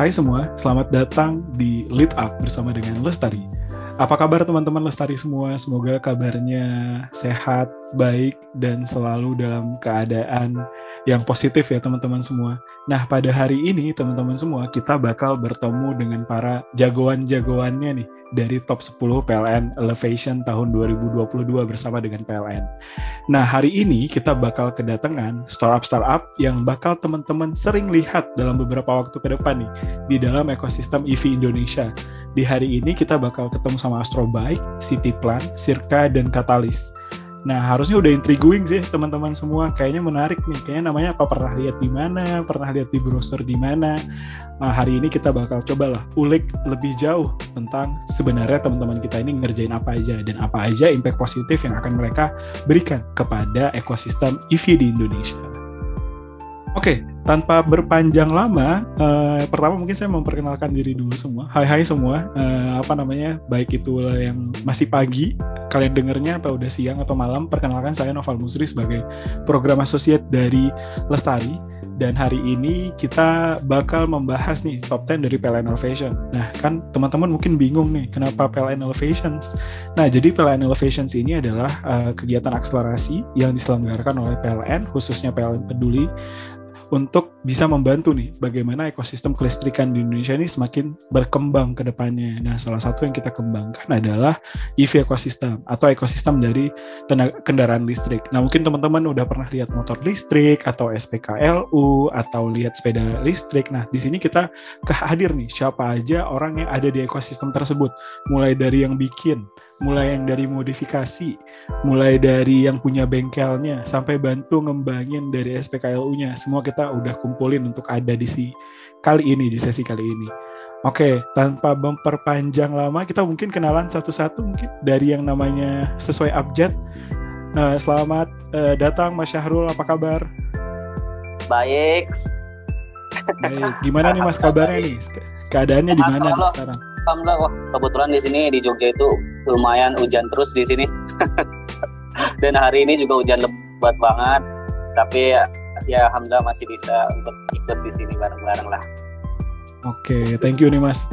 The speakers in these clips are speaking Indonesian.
Hai semua, selamat datang di Lead Up bersama dengan Lestari. Apa kabar teman-teman Lestari semua? Semoga kabarnya sehat, baik, dan selalu dalam keadaan yang positif ya teman-teman semua. Nah, pada hari ini teman-teman semua, kita bakal bertemu dengan para jagoan-jagoannya nih dari top 10 PLN Elevation tahun 2022 bersama dengan PLN. Nah, hari ini kita bakal kedatangan startup-startup yang bakal teman-teman sering lihat dalam beberapa waktu ke depan nih di dalam ekosistem EV Indonesia. Di hari ini kita bakal ketemu sama Astrobike, Citiplan, Sirka, dan Catalyst. Nah, harusnya udah intriguing sih teman-teman semua. Kayaknya menarik nih. Kayaknya namanya apa, pernah lihat di mana, pernah lihat di browser di mana. Nah, hari ini kita bakal cobalah ulik lebih jauh tentang sebenarnya teman-teman kita ini ngerjain apa aja dan apa aja impact positif yang akan mereka berikan kepada ekosistem EV di Indonesia. Oke, tanpa berpanjang lama, pertama mungkin saya memperkenalkan diri dulu semua. Hai semua, baik itu yang masih pagi, kalian dengernya atau udah siang atau malam, perkenalkan saya Noval Musri sebagai program associate dari Lestari. Dan hari ini kita bakal membahas nih top 10 dari PLN Elevation. Nah, kan teman-teman mungkin bingung nih, kenapa PLN Elevations? Nah, jadi PLN Elevations ini adalah kegiatan akselerasi yang diselenggarakan oleh PLN, khususnya PLN Peduli, untuk bisa membantu nih bagaimana ekosistem kelistrikan di Indonesia ini semakin berkembang ke depannya. Nah, salah satu yang kita kembangkan adalah EV ekosistem atau ekosistem dari kendaraan listrik. Nah, mungkin teman-teman udah pernah lihat motor listrik atau SPKLU atau lihat sepeda listrik. Nah, di sini kita hadir nih siapa aja orang yang ada di ekosistem tersebut, mulai dari yang bikin, mulai yang dari modifikasi, mulai dari yang punya bengkelnya, sampai bantu ngembangin dari SPKLU-nya. Semua kita udah kumpulin untuk ada di sesi kali ini. Oke, tanpa memperpanjang lama, kita mungkin kenalan satu-satu mungkin dari yang namanya sesuai abjad. Selamat datang Mas Syahrul, apa kabar? Baik. Gimana nih Mas kabarnya nih? Keadaannya di mana nih sekarang? Alhamdulillah, wah kebetulan di sini di Jogja itu lumayan hujan terus di sini. Dan hari ini juga hujan lebat banget. Tapi ya alhamdulillah masih bisa untuk ikut di sini bareng-bareng lah. Oke, thank you nih Mas.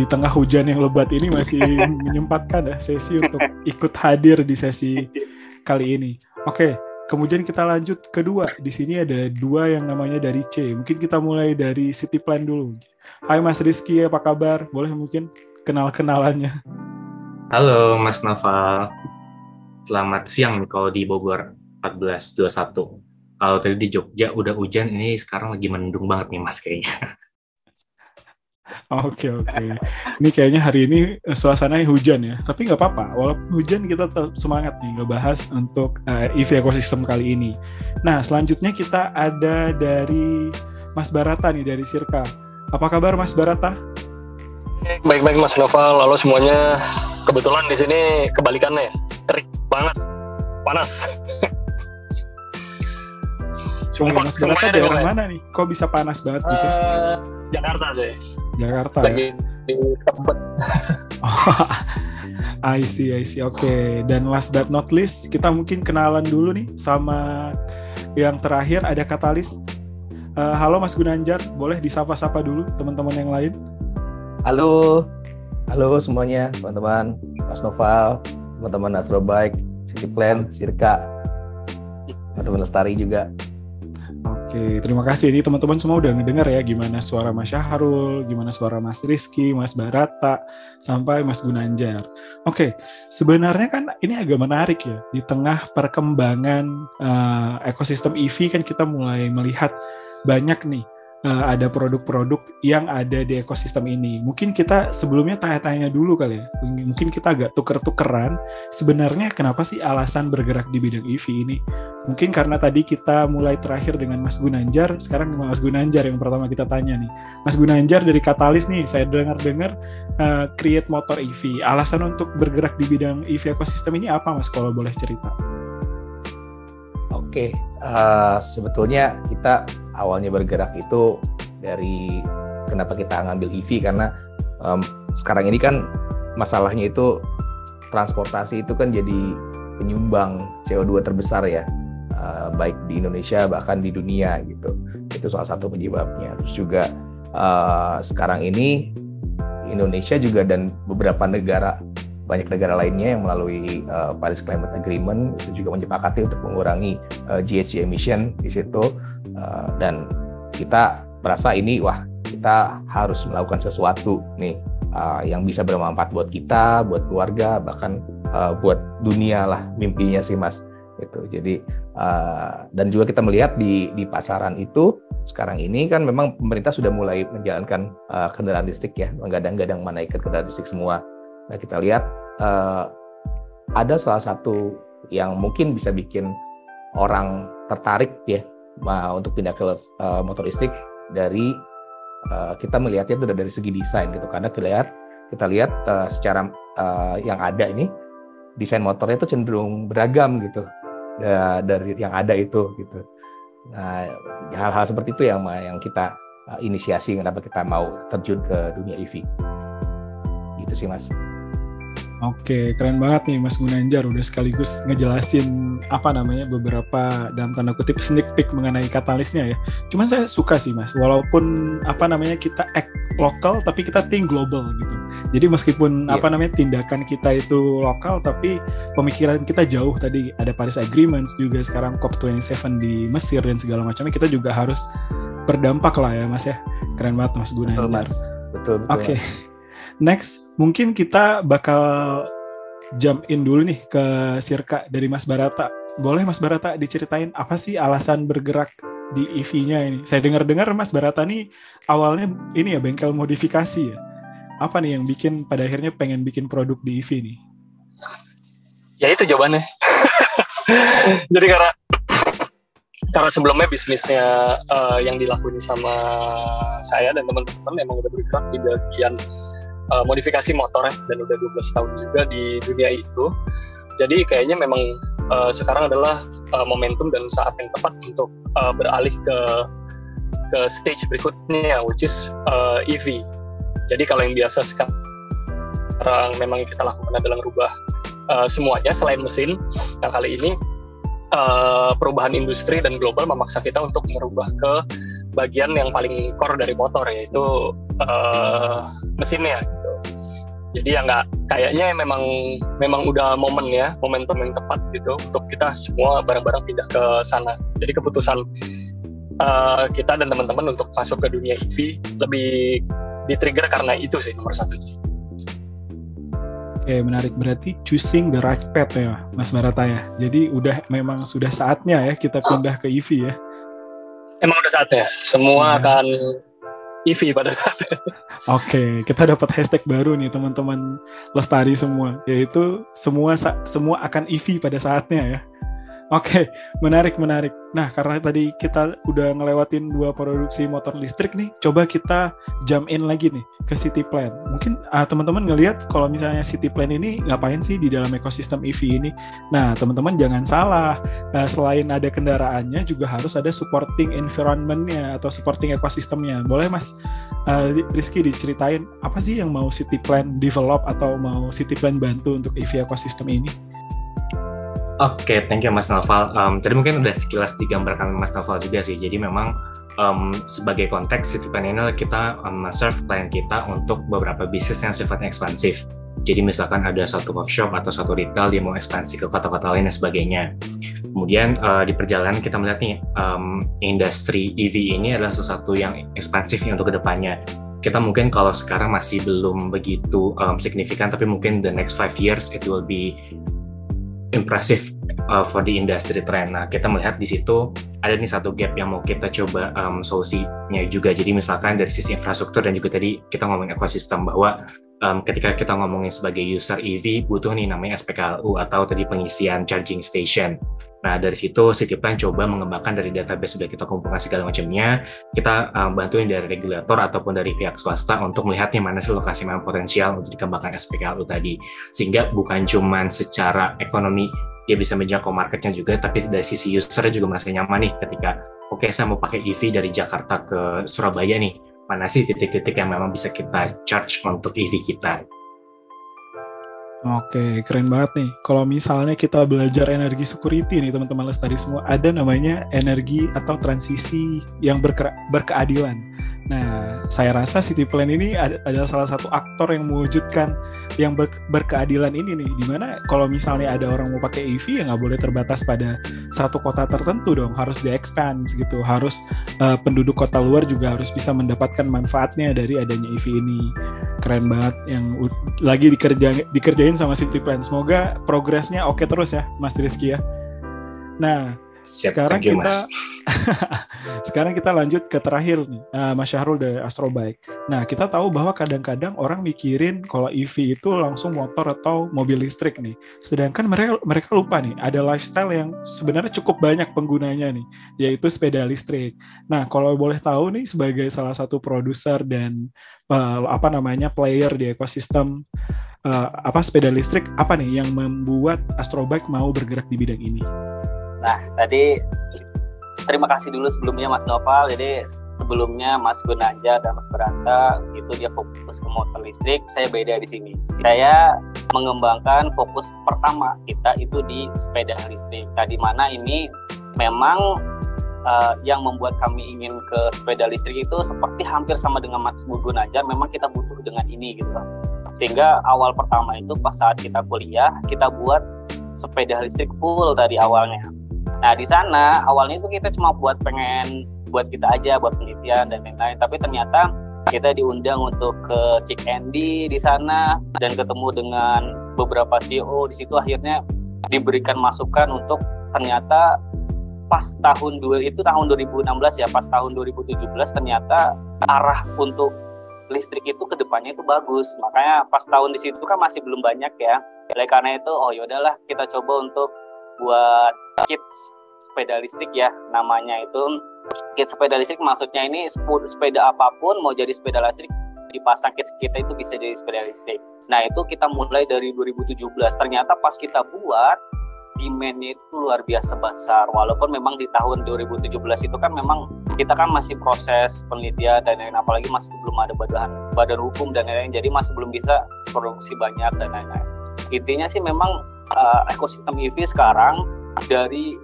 Di tengah hujan yang lebat ini masih menyempatkan ya sesi untuk ikut hadir di sesi kali ini. Oke, kemudian kita lanjut kedua. Di sini ada dua yang namanya dari C. Mungkin kita mulai dari Citiplan dulu. Hai Mas Rizky, apa kabar? Boleh mungkin kenal-kenalannya. Halo Mas Noval. Selamat siang nih kalau di Bogor 14.21. Kalau tadi di Jogja udah hujan, ini sekarang lagi mendung banget nih Mas kayaknya. Oke. Ini kayaknya hari ini suasananya hujan ya. Tapi nggak apa-apa. Walaupun hujan kita tetap semangat nih ngebahas untuk EV ekosistem kali ini. Nah, selanjutnya kita ada dari Mas Barata nih dari Sirka. Apa kabar Mas Barata? Baik Mas Noval. Halo semuanya. Kebetulan di sini kebalikannya, terik banget, panas. Sumpah, Mas Barata daerah mana nih? Kok bisa panas banget gitu? Jakarta sih. Jakarta lagi di Tebet. I see. Oke. Dan last but not least, kita mungkin kenalan dulu nih sama yang terakhir ada Catalyst. Halo Mas Gunanjar, boleh disapa-sapa dulu teman-teman yang lain? Halo semuanya, teman-teman Mas Noval, teman-teman Astrobike, Citiplan, Sirka, teman-teman Lestari juga. Oke, terima kasih. Ini teman-teman semua udah ngedengar ya gimana suara Mas Syahrul, gimana suara Mas Rizky, Mas Barata, sampai Mas Gunanjar. Oke, sebenarnya kan ini agak menarik ya. Di tengah perkembangan ekosistem EV kan kita mulai melihat banyak nih ada produk-produk yang ada di ekosistem ini. Mungkin kita sebelumnya tanya-tanya dulu kali ya. Mungkin kita agak tuker-tukeran. Sebenarnya kenapa sih alasan bergerak di bidang EV ini? Mungkin karena tadi kita mulai terakhir dengan Mas Gunanjar, sekarang Mas Gunanjar yang pertama kita tanya nih. Mas Gunanjar dari Katalis nih, saya dengar-dengar create motor EV. Alasan untuk bergerak di bidang EV ekosistem ini apa Mas, kalau boleh cerita? Oke, sebetulnya kita awalnya bergerak itu dari kenapa kita ngambil EV, karena sekarang ini kan masalahnya itu transportasi itu kan jadi penyumbang CO2 terbesar ya, baik di Indonesia bahkan di dunia gitu. Itu salah satu penyebabnya. Terus juga sekarang ini Indonesia juga dan beberapa negara, banyak negara lainnya yang melalui Paris Climate Agreement itu juga menyepakati untuk mengurangi GHG emission di situ, dan kita merasa ini kita harus melakukan sesuatu nih yang bisa bermanfaat buat kita, buat keluarga, bahkan buat dunia lah mimpinya sih Mas itu. Jadi dan juga kita melihat di pasaran itu sekarang ini kan memang pemerintah sudah mulai menjalankan kendaraan listrik ya, menggadang-gadang menaikkan kendaraan listrik semua. Nah, kita lihat ada salah satu yang mungkin bisa bikin orang tertarik ya untuk pindah ke motor listrik dari kita melihatnya itu dari segi desain gitu. Karena kita lihat secara yang ada ini desain motornya itu cenderung beragam gitu dari yang ada itu gitu. Nah, hal-hal seperti itu yang kita inisiasi kenapa kita mau terjun ke dunia EV. Gitu sih Mas. Oke, keren banget nih Mas Gunanjar udah sekaligus ngejelasin beberapa dalam tanda kutip sneak peek mengenai Katalisnya ya. Cuman saya suka sih Mas, walaupun kita act lokal tapi kita think global gitu. Jadi meskipun tindakan kita itu lokal tapi pemikiran kita jauh. Tadi ada Paris Agreements juga, sekarang COP27 di Mesir dan segala macamnya, kita juga harus berdampak lah ya Mas ya. Keren banget Mas Gunanjar. Betul Mas. Betul. Oke. Next, mungkin kita bakal jump in dulu nih ke Sirka dari Mas Barata. Boleh Mas Barata diceritain apa sih alasan bergerak di EV-nya ini? Saya dengar-dengar Mas Barata nih awalnya ini ya bengkel modifikasi ya. Apa nih yang bikin pada akhirnya pengen bikin produk di EV nih? Ya itu jawabannya. Jadi karena sebelumnya bisnisnya yang dilakuin sama saya dan teman-teman emang udah bergerak di bagian modifikasi motor ya, dan udah 12 tahun juga di dunia itu. Jadi kayaknya memang sekarang adalah momentum dan saat yang tepat untuk beralih ke stage berikutnya, which is EV. Jadi kalau yang biasa sekarang memang kita lakukan adalah merubah semuanya selain mesin. Nah, kali ini perubahan industri dan global memaksa kita untuk merubah ke bagian yang paling core dari motor, yaitu mesinnya gitu. Jadi ya kayaknya memang udah momentum yang tepat gitu untuk kita semua bareng-bareng pindah ke sana. Jadi keputusan kita dan teman-teman untuk masuk ke dunia EV lebih di-trigger karena itu sih nomor satu. Oke, menarik. Berarti choosing the right path ya, Mas Barata ya. Jadi memang sudah saatnya ya kita pindah ke EV ya. Emang udah saatnya. Semua akan EV pada saatnya. Oke, kita dapat hashtag baru nih teman-teman Lestari semua, yaitu semua akan EV pada saatnya ya. Oke, menarik. Nah, karena tadi kita udah ngelewatin 2 produksi motor listrik nih, coba kita jump in lagi nih ke City-Plan. Mungkin teman-teman ngelihat kalau misalnya City-Plan ini ngapain sih di dalam ekosistem EV ini. Nah, teman-teman jangan salah, selain ada kendaraannya juga harus ada supporting environment-nya atau supporting ekosistemnya. Boleh Mas Rizky diceritain apa sih yang mau City-Plan develop atau mau City-Plan bantu untuk EV ekosistem ini? Oke, thank you Mas Naval. Tadi mungkin udah sekilas digambarkan Mas Naval juga sih. Jadi memang sebagai konteks City-Plan ini kita serve klien kita untuk beberapa bisnis yang sifatnya ekspansif. Jadi misalkan ada satu coffee shop atau satu retail dia mau ekspansi ke kota-kota lain dan sebagainya. Kemudian di perjalanan kita melihat nih industri EV ini adalah sesuatu yang ekspansif untuk kedepannya. Kita mungkin kalau sekarang masih belum begitu signifikan, tapi mungkin the next 5 years it will be impressive for the industry trend. Nah, kita melihat di situ ada nih satu gap yang mau kita coba solusinya juga. Jadi misalkan dari sisi infrastruktur dan juga tadi kita ngomongin ekosistem, bahwa ketika kita ngomongin sebagai user EV butuh nih namanya SPKLU atau tadi pengisian charging station. Nah, dari situ Citiplan coba mengembangkan dari database sudah kita kumpulkan segala macamnya, kita bantuin dari regulator ataupun dari pihak swasta untuk melihat nih mana sih lokasi yang potensial untuk dikembangkan SPKLU tadi. Sehingga bukan cuma secara ekonomi dia bisa menjangkau marketnya juga, tapi dari sisi usernya juga merasa nyaman nih ketika oke, saya mau pakai EV dari Jakarta ke Surabaya nih, mana sih titik-titik yang memang bisa kita charge untuk EV kita. Oke, keren banget nih. Kalau misalnya kita belajar energi security nih teman-teman Lestari semua, ada namanya energi atau transisi yang berkeadilan. Nah, saya rasa Citiplan ini adalah salah satu aktor yang mewujudkan yang berkeadilan ini nih. Dimana kalau misalnya ada orang mau pakai EV, ya nggak boleh terbatas pada satu kota tertentu dong. Harus di-expand gitu. Harus penduduk kota luar juga harus bisa mendapatkan manfaatnya dari adanya EV ini. Keren banget yang lagi dikerjain sama Citiplan. Semoga progresnya oke terus ya, Mas Rizky ya. Nah, sekarang kita lanjut ke terakhir nih, Mas Syahrul dari Astrobike. Nah, kita tahu bahwa kadang-kadang orang mikirin kalau EV itu langsung motor atau mobil listrik nih. Sedangkan mereka lupa nih, ada lifestyle yang sebenarnya cukup banyak penggunanya nih, yaitu sepeda listrik. Nah, kalau boleh tahu nih sebagai salah satu produser dan player di ekosistem sepeda listrik, apa nih yang membuat Astrobike mau bergerak di bidang ini? Nah, tadi terima kasih dulu sebelumnya Mas Noval. Jadi sebelumnya Mas Gunanja dan Mas Beranta itu dia fokus ke motor listrik, saya beda di sini. Saya mengembangkan fokus pertama kita itu di sepeda listrik. Nah, di mana ini memang yang membuat kami ingin ke sepeda listrik itu seperti hampir sama dengan Mas Gunanja, memang kita butuh dengan ini gitu. Sehingga awal pertama itu pas saat kita kuliah, kita buat sepeda listrik full dari awalnya. Nah, di sana awalnya itu kita cuma buat kita aja, buat penelitian dan lain-lain. Tapi ternyata kita diundang untuk ke CIC&D di sana dan ketemu dengan beberapa CEO di situ. Akhirnya diberikan masukan untuk ternyata pas tahun 2016 ya, pas tahun 2017 ternyata arah untuk listrik itu kedepannya itu bagus. Makanya pas tahun di situ kan masih belum banyak ya. Oleh karena itu, yaudahlah kita coba untuk buat kits sepeda listrik ya, namanya itu kits sepeda listrik. Maksudnya ini sepeda apapun mau jadi sepeda listrik dipasang kits kita itu bisa jadi sepeda listrik. Nah, itu kita mulai dari 2017. Ternyata pas kita buat demand-nya itu luar biasa besar. Walaupun memang di tahun 2017 itu kan memang kita kan masih proses penelitian dan lain-lain, apalagi masih belum ada badan hukum dan lain-lain, jadi masih belum bisa produksi banyak dan lain-lain. Intinya sih memang ekosistem EV sekarang dari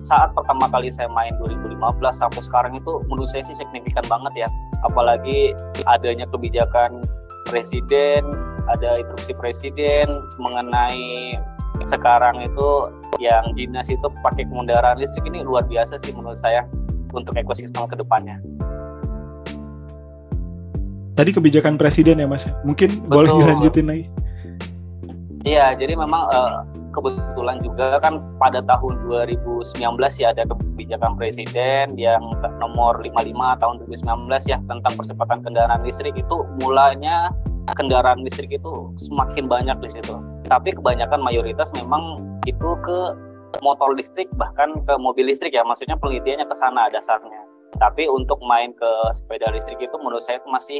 saat pertama kali saya main 2015 sampai sekarang itu menurut saya sih signifikan banget ya. Apalagi adanya kebijakan presiden, ada instruksi presiden mengenai sekarang itu yang dinas itu pakai kendaraan listrik. Ini luar biasa sih menurut saya untuk ekosistem ke depannya. Tadi kebijakan presiden ya Mas, mungkin betul. Boleh dilanjutin lagi? Iya, jadi memang kebetulan juga kan pada tahun 2019 ya ada kebijakan presiden yang nomor 55 tahun 2019 ya tentang percepatan kendaraan listrik. Itu mulanya kendaraan listrik itu semakin banyak di situ. Tapi kebanyakan mayoritas memang itu ke motor listrik, bahkan ke mobil listrik ya. Maksudnya penelitiannya ke sana dasarnya. Tapi untuk main ke sepeda listrik itu menurut saya itu masih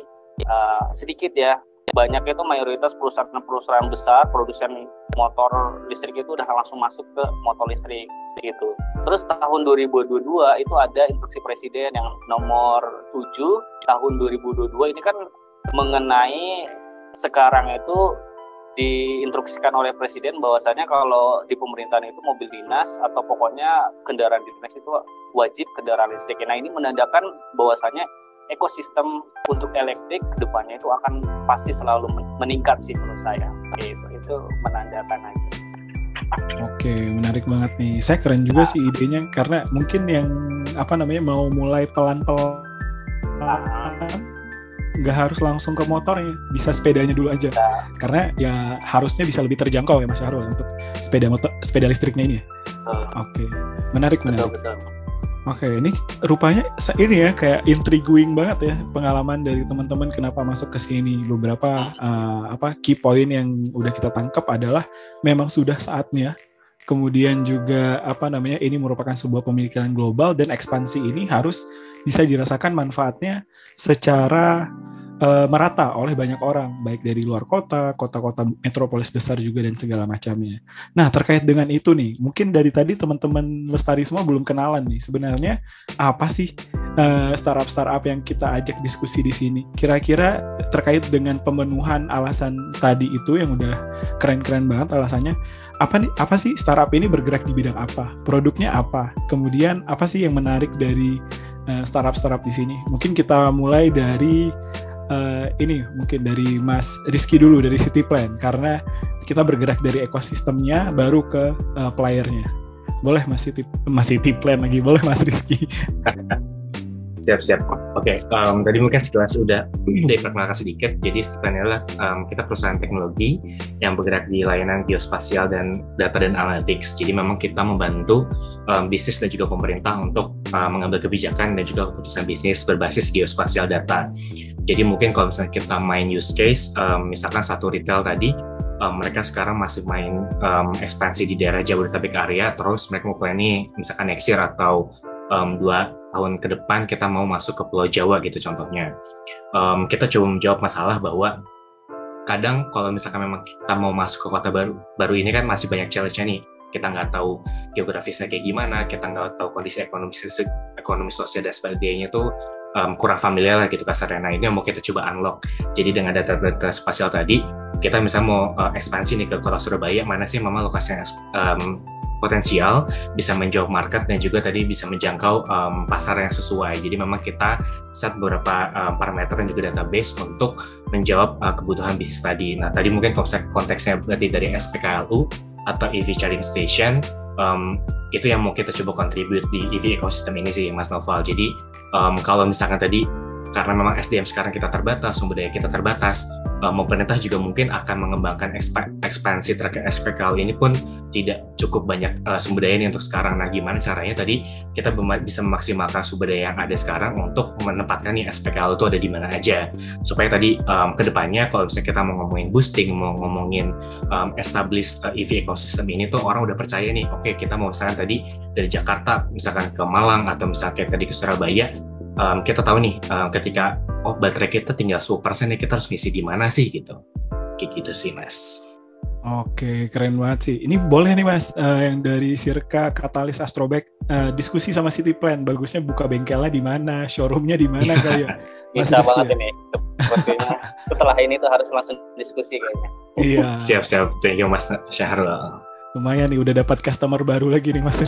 sedikit ya. Banyak itu mayoritas perusahaan besar produsen motor listrik itu udah langsung masuk ke motor listrik gitu. Terus tahun 2022 itu ada instruksi presiden yang nomor 7 tahun 2022 ini kan mengenai sekarang itu diinstruksikan oleh presiden bahwasanya kalau di pemerintahan itu mobil dinas atau pokoknya kendaraan dinas itu wajib kendaraan listrik. Nah, ini menandakan bahwasanya ekosistem untuk elektrik kedepannya itu akan pasti selalu meningkat sih menurut saya. Itu menandakan aja. Oke, menarik banget nih. Saya keren juga sih idenya, karena mungkin yang mau mulai pelan-pelan, nggak harus langsung ke motornya, bisa sepedanya dulu aja. Karena ya harusnya bisa lebih terjangkau ya Mas Syahrul untuk sepeda listriknya ini. Oke, menarik. Betul. Oke, ini rupanya ini ya kayak intriguing banget ya pengalaman dari teman-teman kenapa masuk ke sini. Beberapa key point yang udah kita tangkap adalah memang sudah saatnya. Kemudian juga ini merupakan sebuah pemikiran global dan ekspansi ini harus bisa dirasakan manfaatnya secara merata oleh banyak orang, baik dari luar kota-kota metropolis besar juga dan segala macamnya. Nah, terkait dengan itu nih, mungkin dari tadi teman-teman Lestari semua belum kenalan nih, sebenarnya apa sih startup yang kita ajak diskusi di sini? Kira-kira terkait dengan pemenuhan alasan tadi itu yang udah keren-keren banget alasannya, apa sih startup ini bergerak di bidang apa? Produknya apa? Kemudian apa sih yang menarik dari startup di sini? Mungkin kita mulai dari mungkin dari Mas Rizky dulu dari Citiplan, karena kita bergerak dari ekosistemnya baru ke playernya. Boleh Mas Citiplan lagi, boleh Mas Rizky. Siap. Oke, tadi mungkin sekilas sudah diperkenalkan sedikit. Jadi Citiplan adalah kita perusahaan teknologi yang bergerak di layanan geospasial dan data dan analytics. Jadi memang kita membantu bisnis dan juga pemerintah untuk mengambil kebijakan dan juga keputusan bisnis berbasis geospasial data. Jadi mungkin kalau misalnya kita main use case, misalkan satu retail tadi, mereka sekarang masih main ekspansi di daerah Jabodetabek area, terus mereka mau planning misalkan next year atau 2 tahun ke depan kita mau masuk ke Pulau Jawa gitu contohnya. Kita coba menjawab masalah bahwa kadang kalau misalkan memang kita mau masuk ke kota baru ini kan masih banyak challenge-nya nih. Kita nggak tahu geografisnya kayak gimana, kita nggak tahu kondisi ekonomi sosial dan sebagainya tuh kurang familiar lah gitu kasarnya. Nah ini yang mau kita coba unlock. Jadi dengan data-data spasial tadi, kita misalnya mau ekspansi nih ke kota Surabaya, mana sih memang lokasi yang potensial, bisa menjawab market dan juga tadi bisa menjangkau pasar yang sesuai. Jadi memang kita set beberapa parameter dan juga database untuk menjawab kebutuhan bisnis tadi. Nah tadi mungkin konteksnya berarti dari SPKLU atau EV Charging Station, itu yang mau kita coba contribute di EV ecosystem ini sih Mas Noval. Jadi kalau misalkan tadi karena memang SDM sekarang kita terbatas, sumber daya kita terbatas, pemerintah juga mungkin akan mengembangkan ekspansi terkait SPKL ini pun tidak cukup banyak sumber daya ini untuk sekarang. Nah, gimana caranya tadi kita bisa memaksimalkan sumber daya yang ada sekarang untuk menempatkan nih SPKL itu ada di mana aja. Supaya tadi kedepannya kalau misalnya kita mau ngomongin boosting, mau ngomongin establish EV ecosystem ini tuh orang udah percaya nih, oke, kita mau misalkan tadi dari Jakarta misalkan ke Malang atau misalkan kayak tadi ke Surabaya, kita tahu nih ketika baterai kita tinggal 10% nih, kita harus ngisi di mana sih gitu. Kayak gitu sih Mas. Oke, keren banget sih. Ini boleh nih Mas, yang dari Sirka Katalis Astrobek diskusi sama Citiplan, bagusnya buka bengkelnya di mana, showroomnya di mana kali ya. Bisa banget ini. Sepertinya setelah ini tuh harus langsung diskusi kayaknya. Iya. Siap. Thank you Mas Syahrul. Lumayan nih udah dapat customer baru lagi nih Mas.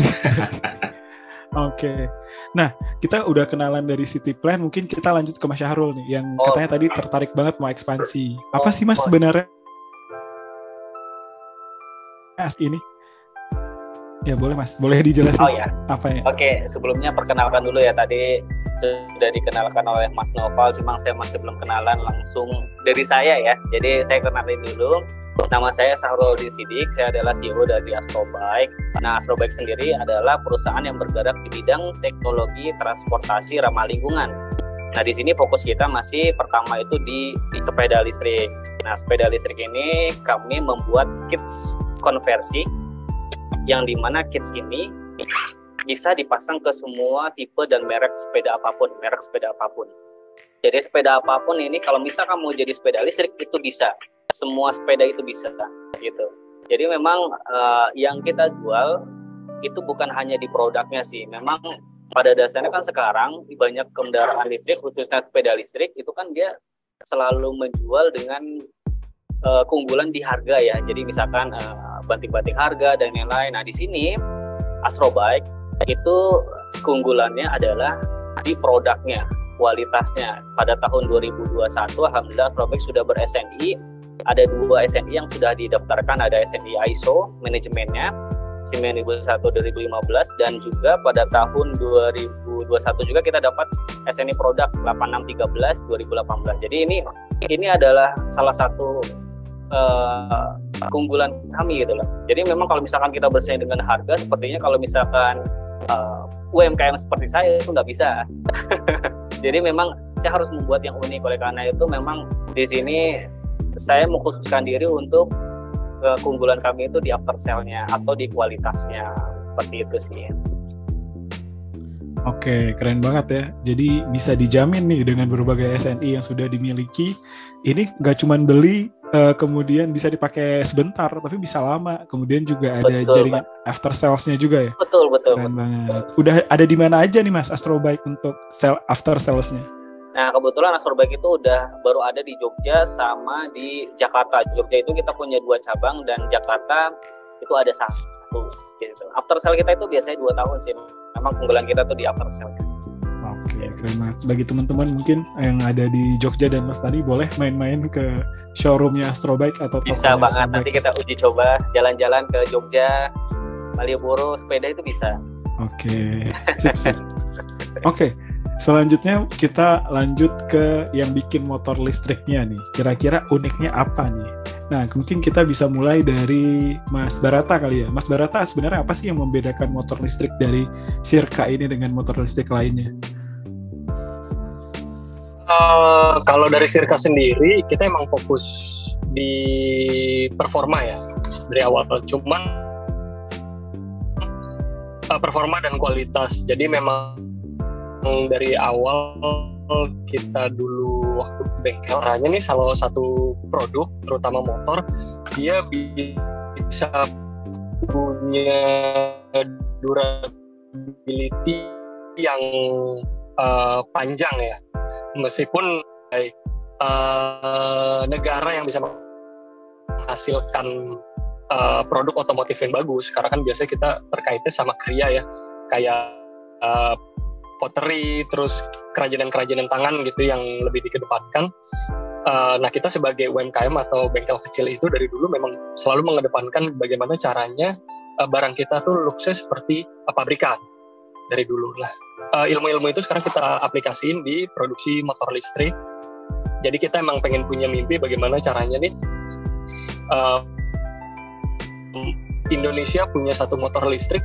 Oke. Nah, kita udah kenalan dari Citiplan, mungkin kita lanjut ke Mas Syahrul nih, yang katanya tadi tertarik banget mau ekspansi. Apa sih Mas sebenarnya ini? Ya boleh Mas, boleh dijelasin apa ya? Oke, sebelumnya perkenalkan dulu ya, tadi sudah dikenalkan oleh Mas Noval, cuma saya masih belum kenalan langsung dari saya ya. Jadi saya kenalin dulu. Nama saya Syahrul Sidik, saya adalah CEO dari Astrobike. Nah, Astrobike sendiri adalah perusahaan yang bergerak di bidang teknologi transportasi ramah lingkungan. Nah, di sini fokus kita masih pertama itu di sepeda listrik. Nah, sepeda listrik ini kami membuat kits konversi yang dimana kits ini bisa dipasang ke semua tipe dan merek sepeda apapun. Jadi sepeda apapun ini kalau misal kamu jadi sepeda listrik itu bisa. Semua sepeda itu bisa gitu. Jadi memang yang kita jual itu bukan hanya di produknya sih. Memang pada dasarnya kan sekarang banyak kendaraan listrik, khususnya sepeda listrik itu kan dia selalu menjual dengan keunggulan di harga ya. Jadi misalkan banting-banting harga dan lain-lain. Nah di sini Astrobike itu keunggulannya adalah di produknya, kualitasnya. Pada tahun 2021 alhamdulillah Astrobike sudah ber-SNI ada 2 SNI yang sudah didaftarkan, ada SNI ISO manajemennya SIM 2001-2015 dan juga pada tahun 2021 juga kita dapat SNI produk 8613 2018. Jadi ini adalah salah satu keunggulan kami gitu loh. Jadi memang kalau misalkan kita bersaing dengan harga, sepertinya kalau misalkan UMKM seperti saya itu nggak bisa. Jadi memang saya harus membuat yang unik. Oleh karena itu memang di sini saya mengkhususkan diri untuk keunggulan kami itu di after sale-nya atau di kualitasnya, seperti itu sih. Oke, keren banget ya. Jadi bisa dijamin nih dengan berbagai SNI yang sudah dimiliki, ini nggak cuma beli kemudian bisa dipakai sebentar, tapi bisa lama. Kemudian juga ada jaringan after sales-nya juga ya. Betul. Keren banget. Udah ada di mana aja nih Mas Astrobike untuk after sales-nya? Nah, kebetulan Astrobike itu baru ada di Jogja sama di Jakarta. Jogja itu kita punya 2 cabang dan Jakarta itu ada 1. Gitu. After sale kita itu biasanya 2 tahun sih. Memang keunggulan kita tuh di after sale. Oke, keren banget. Bagi teman-teman mungkin yang ada di Jogja dan Lestari boleh main-main ke showroomnya Astrobike atau bisa banget. Nanti kita uji coba jalan-jalan ke Jogja, Malioboro, sepeda itu bisa. Oke, sip. Oke. Selanjutnya kita lanjut ke yang bikin motor listriknya nih. Kira-kira uniknya apa nih? Nah, mungkin kita bisa mulai dari Mas Barata kali ya. Mas Barata, sebenarnya apa sih yang membedakan motor listrik dari Sirka ini dengan motor listrik lainnya? Kalau dari Sirka sendiri, kita emang fokus di performa ya dari awal. Cuman performa dan kualitas. Jadi memang dari awal kita dulu waktu bengkel, caranya nih salah satu produk, terutama motor, dia bisa punya durability yang panjang ya. Meskipun negara yang bisa menghasilkan produk otomotif yang bagus, karena kan biasanya kita terkaitnya sama kriya ya, kayak pottery, terus kerajinan-kerajinan tangan gitu yang lebih dikedepankan. Nah, kita sebagai UMKM atau bengkel kecil itu dari dulu memang selalu mengedepankan bagaimana caranya barang kita tuh looks-nya seperti pabrikan dari dulu. Nah, ilmu-ilmu itu sekarang kita aplikasiin di produksi motor listrik. Jadi kita emang pengen punya mimpi bagaimana caranya nih Indonesia punya satu motor listrik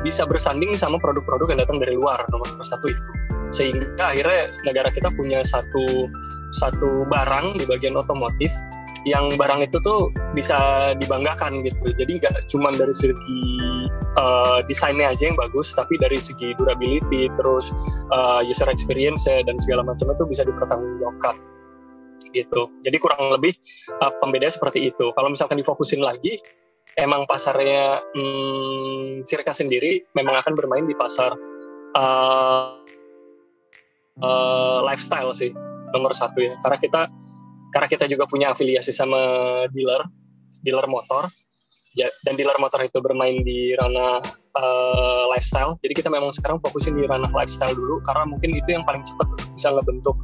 bisa bersanding sama produk-produk yang datang dari luar, nomor 1 itu. Sehingga akhirnya negara kita punya satu barang di bagian otomotif yang barang itu tuh bisa dibanggakan gitu. Jadi nggak cuma dari segi desainnya aja yang bagus, tapi dari segi durability, terus user experience dan segala macam itu bisa dipertanggungjawabkan gitu. Jadi kurang lebih pembedanya seperti itu. Kalau misalkan difokusin lagi, emang pasarnya Sirka sendiri memang akan bermain di pasar lifestyle sih nomor 1 ya. Karena kita juga punya afiliasi sama dealer motor. Ya, dan dealer motor itu bermain di ranah lifestyle. Jadi kita memang sekarang fokusin di ranah lifestyle dulu, karena mungkin itu yang paling cepat bisa ngebentuk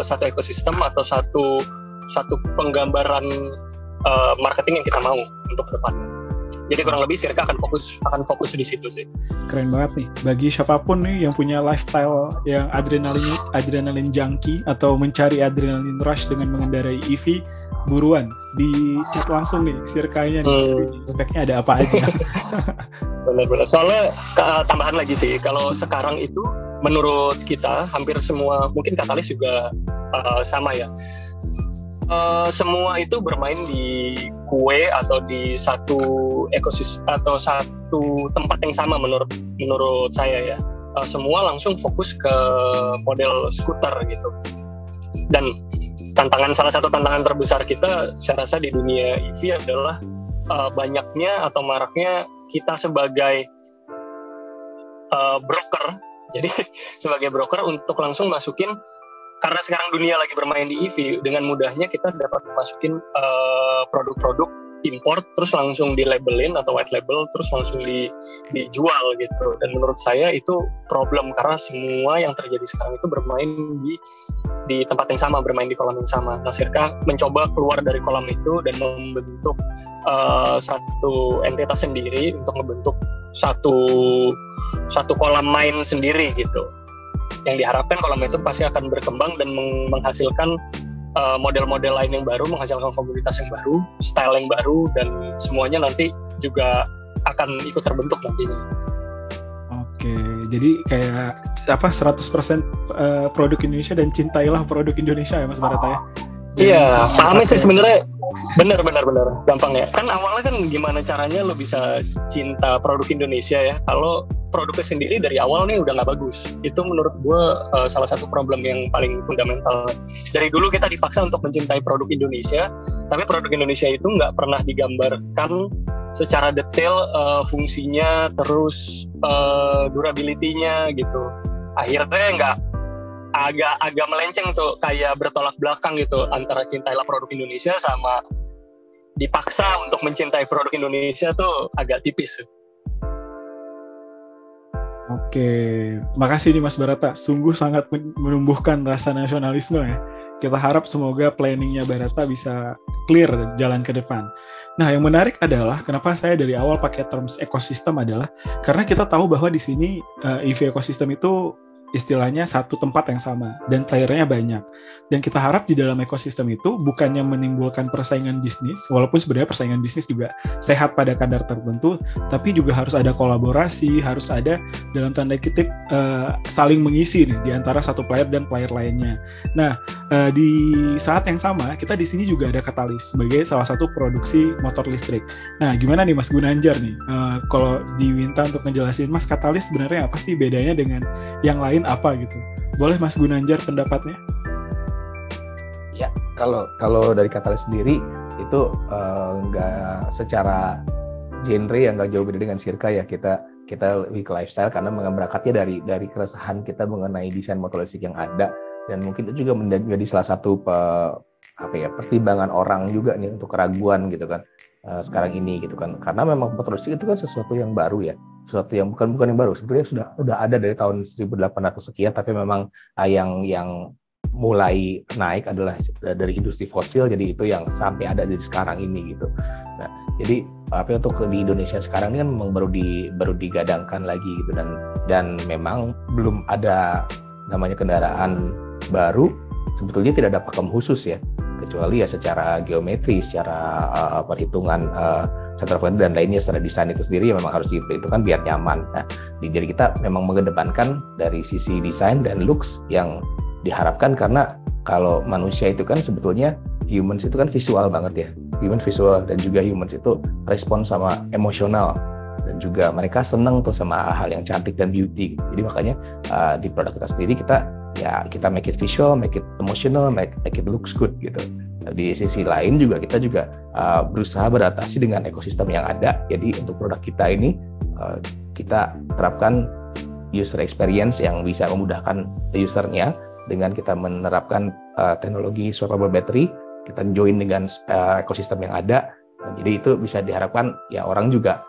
satu ekosistem atau satu penggambaran marketing yang kita mau untuk ke depan. Jadi kurang lebih Sirka akan fokus di situ sih. Keren banget nih. Bagi siapapun nih yang punya lifestyle yang adrenalin junkie atau mencari adrenalin rush dengan mengendarai EV, buruan dicek langsung nih Sirkanya nih. Speknya ada apa aja. Benar-benar. Soalnya tambahan lagi sih, kalau sekarang itu menurut kita hampir semua, mungkin Katalis juga sama ya. Semua itu bermain di kue atau di satu ekosistem atau satu tempat yang sama menurut saya ya. Semua langsung fokus ke model skuter gitu. Dan salah satu tantangan terbesar kita saya rasa di dunia EV adalah banyaknya atau maraknya kita sebagai broker. Jadi sebagai broker untuk langsung masukin, karena sekarang dunia lagi bermain di EV, dengan mudahnya kita dapat masukin produk-produk import terus langsung di labelin atau white label terus langsung dijual gitu. Dan menurut saya itu problem karena semua yang terjadi sekarang itu bermain di tempat yang sama, bermain di kolam yang sama. Nah, Sirka mencoba keluar dari kolam itu dan membentuk satu entitas sendiri untuk membentuk satu kolam main sendiri gitu. Yang diharapkan kolam itu pasti akan berkembang dan menghasilkan model-model lain yang baru, menghasilkan komunitas yang baru, style yang baru, dan semuanya nanti juga akan ikut terbentuk nantinya. Oke, jadi kayak 100% produk Indonesia dan cintailah produk Indonesia ya Mas Barata ya? Iya, pahamnya sih sebenarnya benar gampang ya. Kan awalnya kan gimana caranya lo bisa cinta produk Indonesia ya, kalau produknya sendiri dari awal nih udah nggak bagus. Itu menurut gue salah satu problem yang paling fundamental. Dari dulu kita dipaksa untuk mencintai produk Indonesia, tapi produk Indonesia itu nggak pernah digambarkan secara detail fungsinya, terus durability-nya gitu. Akhirnya agak melenceng tuh, kayak bertolak belakang gitu antara cintailah produk Indonesia sama dipaksa untuk mencintai produk Indonesia tuh agak tipis. Oke, makasih nih Mas Barata. Sungguh sangat menumbuhkan rasa nasionalisme ya. Kita harap semoga planningnya Barata bisa clear jalan ke depan. Nah, yang menarik adalah kenapa saya dari awal pakai terms ekosistem adalah karena kita tahu bahwa di sini EV ekosistem itu istilahnya satu tempat yang sama dan playernya banyak. Dan kita harap di dalam ekosistem itu bukannya menimbulkan persaingan bisnis, walaupun sebenarnya persaingan bisnis juga sehat pada kadar tertentu, tapi juga harus ada kolaborasi, harus ada dalam tanda kutip saling mengisi nih di antara satu player dan player lainnya. Nah, di saat yang sama kita di sini juga ada Katalis sebagai salah satu produksi motor listrik. Nah, gimana nih Mas Gunanjar nih? Kalau diminta untuk ngejelasin, Mas, Katalis sebenarnya apa sih bedanya dengan yang lain apa gitu? Boleh Mas Gunanjar pendapatnya? Ya, kalau dari Katalis sendiri itu nggak secara genre yang nggak jauh beda dengan Sirka ya. Kita lebih ke lifestyle karena berangkatnya dari keresahan kita mengenai desain motor listrik yang ada, dan mungkin itu juga menjadi salah satu pertimbangan orang juga nih untuk keraguan gitu kan sekarang ini gitu kan, karena memang motor listrik itu kan sesuatu yang baru ya, sesuatu yang bukan yang baru, sebetulnya sudah ada dari tahun 1800 sekian, tapi memang yang mulai naik adalah dari industri fosil, jadi itu yang sampai ada di sekarang ini gitu. Nah, jadi untuk di Indonesia sekarang ini kan memang baru digadangkan lagi gitu, dan memang belum ada namanya kendaraan baru, sebetulnya tidak ada pakem khusus ya, kecuali ya secara geometri, secara perhitungan center point dan lainnya, secara desain itu sendiri ya memang harus diperhitungkan biar nyaman. Nah, jadi kita memang mengedepankan dari sisi desain dan looks yang diharapkan, karena kalau manusia itu kan sebetulnya humans itu kan visual banget ya, human visual, dan juga humans itu respon sama emosional, dan juga mereka seneng tuh sama hal yang cantik dan beauty. Jadi makanya di produk kita sendiri kita make it visual, make it emotional, make it looks good gitu. Di sisi lain kita juga berusaha beradaptasi dengan ekosistem yang ada. Jadi untuk produk kita ini kita terapkan user experience yang bisa memudahkan usernya dengan kita menerapkan teknologi swappable battery, kita join dengan ekosistem yang ada. Nah, jadi itu bisa diharapkan ya orang juga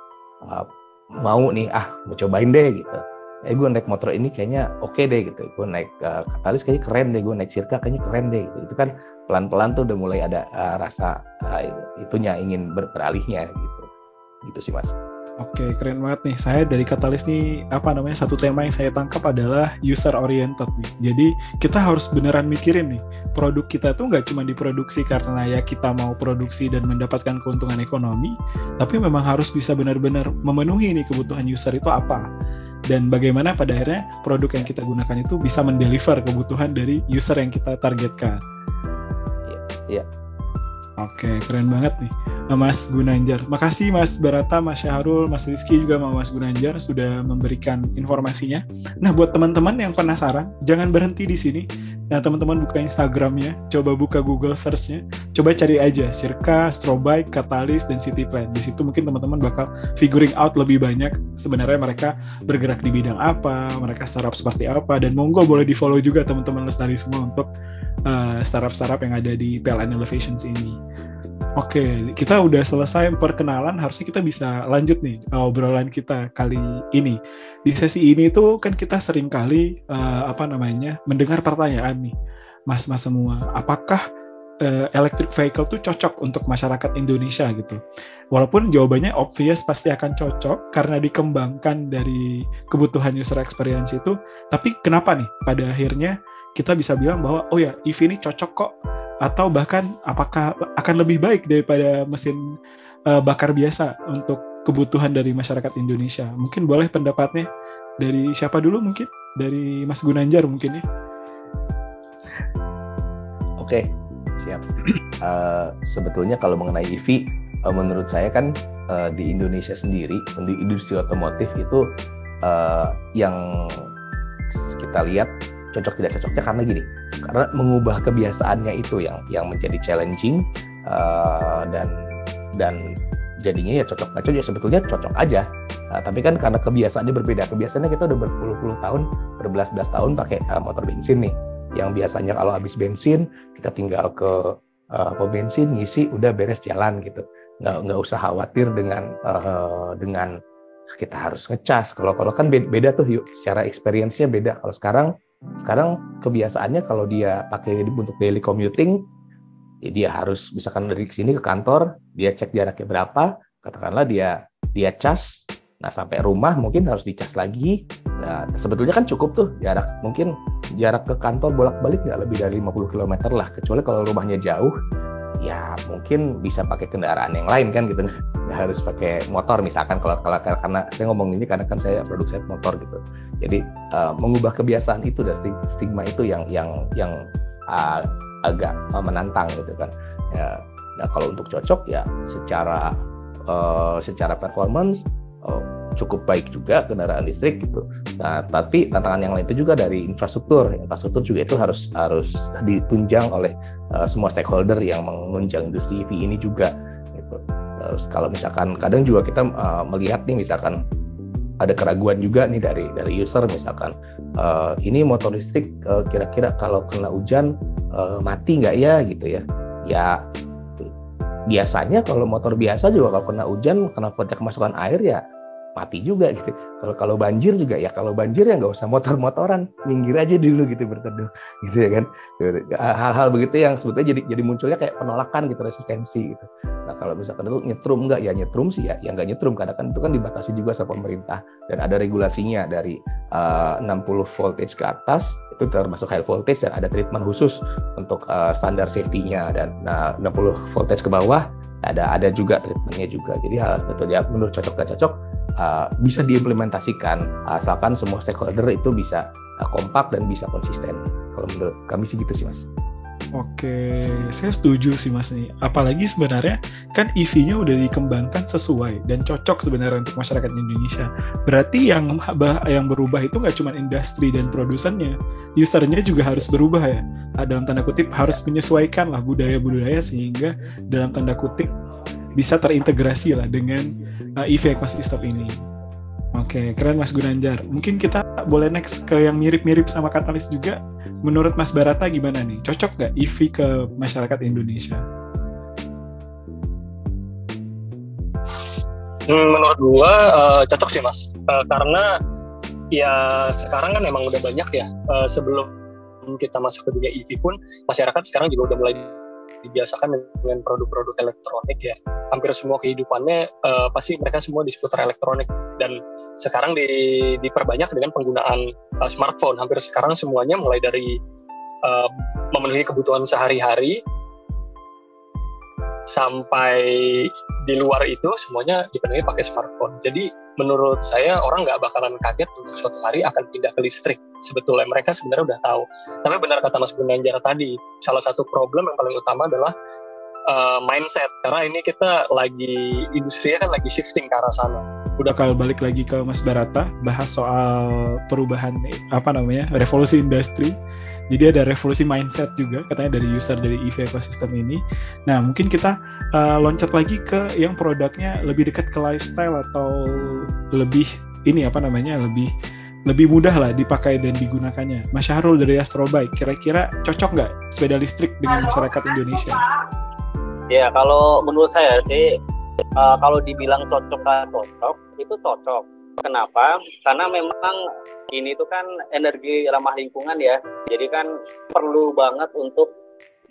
mau nih mau cobain deh gitu. Gue naik motor ini kayaknya oke deh gitu, gue naik Katalis kayaknya keren deh, gue naik Sirka kayaknya keren deh gitu. Itu kan pelan-pelan tuh udah mulai ada rasa itunya ingin beralihnya gitu sih Mas. Oke, keren banget nih. Saya dari Katalis nih, satu tema yang saya tangkap adalah user oriented nih. Jadi kita harus beneran mikirin nih, produk kita tuh nggak cuma diproduksi karena ya kita mau produksi dan mendapatkan keuntungan ekonomi, tapi memang harus bisa benar-benar memenuhi nih kebutuhan user itu apa. Dan bagaimana pada akhirnya produk yang kita gunakan itu bisa mendeliver kebutuhan dari user yang kita targetkan. Iya. Oke, keren banget nih Mas Gunanjar. Makasih Mas Barata, Mas Syahrul, Mas Rizky juga sama Mas Gunanjar sudah memberikan informasinya. Nah, buat teman-teman yang penasaran, jangan berhenti di sini. Nah, teman-teman buka Instagramnya, coba buka Google search-nya, coba cari aja Sirka, Strobike, Katalis, dan Cityplan. Di situ mungkin teman-teman bakal figuring out lebih banyak sebenarnya mereka bergerak di bidang apa, mereka startup seperti apa, dan monggo boleh di-follow juga teman-teman Lestari semua untuk startup-startup yang ada di PLN Innovations ini. Oke, kita udah selesai perkenalan, harusnya kita bisa lanjut nih obrolan kita kali ini. Di sesi ini tuh kan kita sering kali mendengar pertanyaan nih, mas-mas semua, apakah electric vehicle tuh cocok untuk masyarakat Indonesia gitu? Walaupun jawabannya obvious pasti akan cocok karena dikembangkan dari kebutuhan user experience itu, tapi kenapa nih pada akhirnya kita bisa bilang bahwa oh ya EV ini cocok kok, atau bahkan apakah akan lebih baik daripada mesin bakar biasa untuk kebutuhan dari masyarakat Indonesia? Mungkin boleh pendapatnya dari siapa dulu, mungkin dari Mas Gunanjar mungkin ya. Oke, siap. Sebetulnya kalau mengenai EV, menurut saya kan di Indonesia sendiri, di industri otomotif itu yang kita lihat cocok tidak cocoknya karena gini, karena mengubah kebiasaannya itu yang menjadi challenging, dan jadinya ya cocok nggak cocok, sebetulnya cocok aja, tapi kan karena kebiasaannya berbeda. Kebiasaannya kita udah berpuluh-puluh tahun, berbelas-belas tahun pakai motor bensin nih, yang biasanya kalau habis bensin kita tinggal ke pom bensin ngisi, udah beres jalan gitu, nggak usah khawatir dengan kita harus ngecas. Kalau kan beda tuh, yuk secara experience-nya beda. Kalau sekarang kebiasaannya kalau dia pakai untuk daily commuting, ya dia harus misalkan dari sini ke kantor, dia cek jaraknya berapa, katakanlah dia cas, nah sampai rumah mungkin harus dicas lagi. Nah sebetulnya kan cukup tuh mungkin jarak ke kantor bolak-balik nggak lebih dari 50 km lah, kecuali kalau rumahnya jauh, ya mungkin bisa pakai kendaraan yang lain kan gitu, nggak harus pakai motor misalkan. Kalau karena saya ngomong ini karena kan saya produksi motor gitu, jadi mengubah kebiasaan itu dan stigma itu yang agak menantang gitu kan ya. Nah kalau untuk cocok ya secara performance cukup baik juga kendaraan listrik gitu. Nah, tapi tantangan yang lain itu juga dari infrastruktur juga itu harus ditunjang oleh semua stakeholder yang menunjang industri EV ini juga gitu. Terus kalau misalkan kadang juga kita melihat nih, misalkan ada keraguan juga nih dari user, misalkan ini motor listrik kira-kira kalau kena hujan mati nggak ya gitu ya. Ya biasanya kalau motor biasa juga kalau kena hujan, kena kemasukan air ya mati juga gitu. Kalau banjir juga ya, kalau banjir ya nggak usah motor-motoran, minggir aja dulu gitu, berteduh gitu ya kan. Hal-hal begitu yang sebetulnya jadi munculnya kayak penolakan gitu, resistensi gitu. Nah kalau misalkan itu nyetrum nggak, ya nyetrum sih ya nggak nyetrum, karena kan itu kan dibatasi juga sama pemerintah dan ada regulasinya dari 60 voltage ke atas itu termasuk high voltage dan ada treatment khusus untuk standar safety-nya, dan 60 voltage ke bawah ada juga treatmentnya juga. Jadi hal sebetulnya menurut cocok gak cocok bisa diimplementasikan asalkan semua stakeholder itu bisa kompak dan bisa konsisten. Kalau menurut kami sih gitu sih Mas. Oke, saya setuju sih Mas nih. Apalagi sebenarnya kan EV-nya udah dikembangkan sesuai dan cocok sebenarnya untuk masyarakat Indonesia. Berarti yang berubah itu nggak cuma industri dan produsennya, usernya juga harus berubah ya. Dalam tanda kutip harus menyesuaikan lah budaya-budaya sehingga dalam tanda kutip bisa terintegrasi lah dengan EV ekosistem ini. Oke, keren Mas Gunanjar. Mungkin kita boleh next ke yang mirip-mirip sama Katalis juga. Menurut Mas Barata gimana nih? Cocok nggak EV ke masyarakat Indonesia? Menurut gua cocok sih Mas. Karena ya sekarang kan emang udah banyak ya. Sebelum kita masuk ke dunia EV pun, masyarakat sekarang juga udah mulai dibiasakan dengan produk-produk elektronik ya. Hampir semua kehidupannya pasti mereka semua di seputar elektronik, dan sekarang diperbanyak dengan penggunaan smartphone. Hampir sekarang semuanya mulai dari memenuhi kebutuhan sehari-hari sampai di luar itu semuanya dipenuhi pakai smartphone. Jadi menurut saya orang nggak bakalan kaget untuk suatu hari akan pindah ke listrik. Sebetulnya mereka sebenarnya udah tahu. Tapi benar kata Mas Gunanjar tadi, salah satu problem yang paling utama adalah mindset. Karena ini kita industrinya kan lagi shifting ke arah sana. Udah kalau balik lagi ke Mas Barata, bahas soal perubahan revolusi industri. Jadi ada revolusi mindset juga katanya dari user dari EV ekosistem ini. Nah mungkin kita loncat lagi ke yang produknya lebih dekat ke lifestyle atau lebih lebih mudah lah dipakai dan digunakannya. Mas Syahrul dari Astrobike, kira-kira cocok nggak sepeda listrik dengan masyarakat Indonesia? Ya, kalau menurut saya sih, kalau dibilang cocok nggak cocok, itu cocok. Kenapa? Karena memang ini tuh kan energi ramah lingkungan ya. Jadi kan perlu banget untuk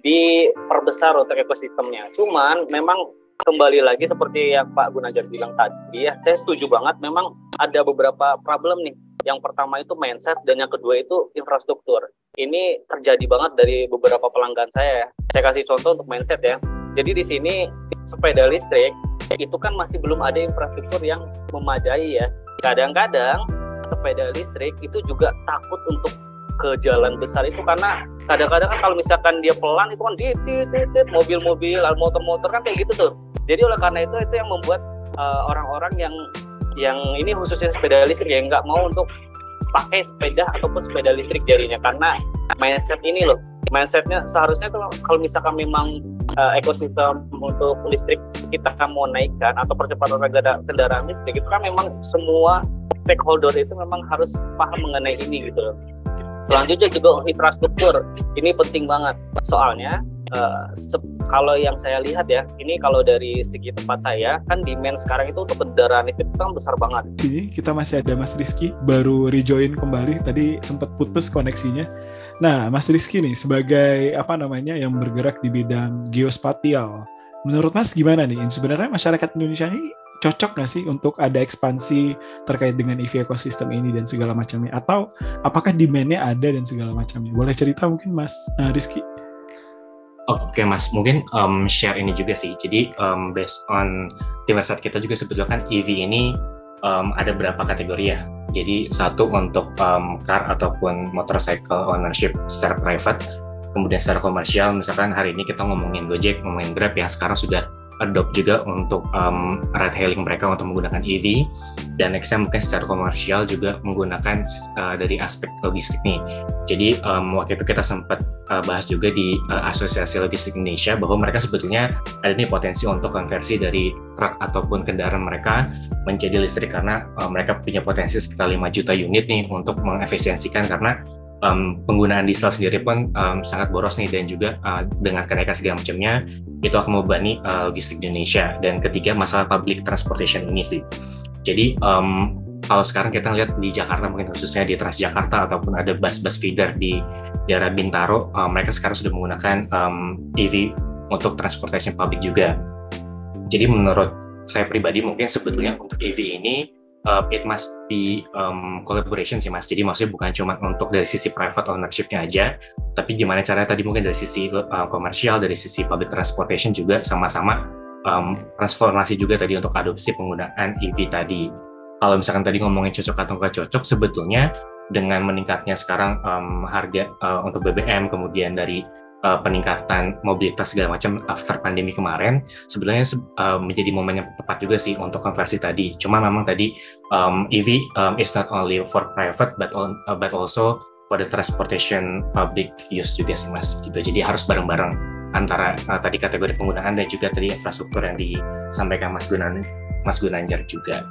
diperbesar untuk ekosistemnya. Cuman memang kembali lagi seperti yang Pak Gunanjar bilang tadi ya, saya setuju banget. Memang ada beberapa problem nih. Yang pertama itu mindset dan yang kedua itu infrastruktur. Ini terjadi banget dari beberapa pelanggan saya. Saya kasih contoh untuk mindset ya. Jadi di sini sepeda listrik itu kan masih belum ada infrastruktur yang memadai ya. Kadang-kadang sepeda listrik itu juga takut untuk ke jalan besar itu karena kadang-kadang kan kalau misalkan dia pelan itu kan dit mobil-mobil, motor-motor kan kayak gitu tuh. Jadi oleh karena itu yang membuat orang-orang yang ini khususnya sepeda listrik ya nggak mau untuk pakai sepeda ataupun sepeda listrik jadinya karena mindset ini loh. Mindsetnya seharusnya tuh kalau misalkan memang ekosistem untuk listrik kita mau naikkan atau percepatan kendaraan listrik itu kan memang semua stakeholder itu memang harus paham mengenai ini gitu loh. Selanjutnya juga infrastruktur ini penting banget soalnya kalau yang saya lihat ya ini kalau dari segi tempat saya kan demand sekarang itu untuk kendaraan listrik itu kan besar banget. Ini kita masih ada Mas Rizky baru rejoin kembali tadi sempat putus koneksinya. Nah Mas Rizky nih sebagai yang bergerak di bidang geospatial, menurut Mas gimana nih sebenarnya masyarakat Indonesia ini cocok nggak sih untuk ada ekspansi terkait dengan EV ekosistem ini dan segala macamnya? Atau apakah demand-nya ada dan segala macamnya? Boleh cerita mungkin Mas Rizky? Oke Mas, mungkin share ini juga sih. Jadi based on tim riset kita juga sebetulnya kan EV ini ada berapa kategori ya. Jadi satu untuk car ataupun motorcycle ownership secara private, kemudian secara komersial, misalkan hari ini kita ngomongin Gojek, ngomongin Grab yang sekarang sudah adopt juga untuk ride hailing mereka untuk menggunakan EV, dan nextnya mungkin secara komersial juga menggunakan dari aspek logistik nih. Jadi waktu itu kita sempat bahas juga di Asosiasi Logistik Indonesia bahwa mereka sebetulnya ada nih potensi untuk konversi dari truk ataupun kendaraan mereka menjadi listrik karena mereka punya potensi sekitar 5 juta unit nih untuk mengefisiensikan karena penggunaan diesel sendiri pun sangat boros nih dan juga dengan kenaikan segala macamnya itu akan membebani logistik Indonesia. Dan ketiga masalah public transportation ini sih. Jadi kalau sekarang kita lihat di Jakarta mungkin khususnya di Transjakarta ataupun ada bus-bus feeder di daerah Bintaro, mereka sekarang sudah menggunakan EV untuk transportation public juga. Jadi menurut saya pribadi mungkin sebetulnya untuk EV ini it must be collaboration sih Mas. Jadi maksudnya bukan cuma untuk dari sisi private ownership-nya aja, tapi gimana caranya tadi mungkin dari sisi komersial, dari sisi public transportation juga sama-sama transformasi juga tadi untuk adopsi penggunaan EV tadi. Kalau misalkan tadi ngomongin cocok atau nggak cocok, sebetulnya dengan meningkatnya sekarang harga untuk BBM, kemudian dari peningkatan mobilitas segala macam after pandemi kemarin, sebenarnya menjadi momen yang tepat juga sih untuk konversi tadi. Cuma memang tadi EV is not only for private but also for the transportation public use juga sih Mas. Gitu. Jadi harus bareng-bareng antara tadi kategori penggunaan dan juga tadi infrastruktur yang disampaikan Mas Gunanjar juga.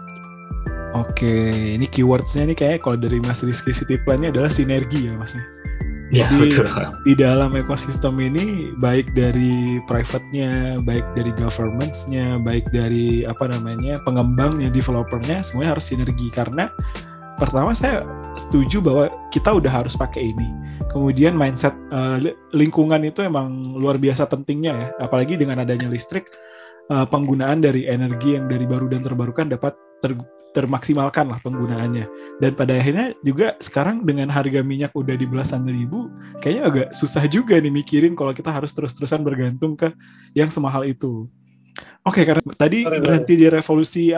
Oke, ini keywords-nya nih kayak kalau dari Mas Rizky City Plan-nya adalah sinergi ya Mas. Jadi di dalam ekosistem ini baik dari private-nya, baik dari government-nya, baik dari pengembangnya, developer-nya, semuanya harus sinergi. Karena pertama saya setuju bahwa kita udah harus pakai ini. Kemudian mindset lingkungan itu emang luar biasa pentingnya ya. Apalagi dengan adanya listrik, penggunaan dari energi yang dari baru dan terbarukan dapat termaksimalkan lah penggunaannya. Dan pada akhirnya juga sekarang dengan harga minyak udah di belasan ribu, kayaknya agak susah juga nih mikirin kalau kita harus terus-terusan bergantung ke yang semahal itu. Oke, karena tadi berhenti di revolusi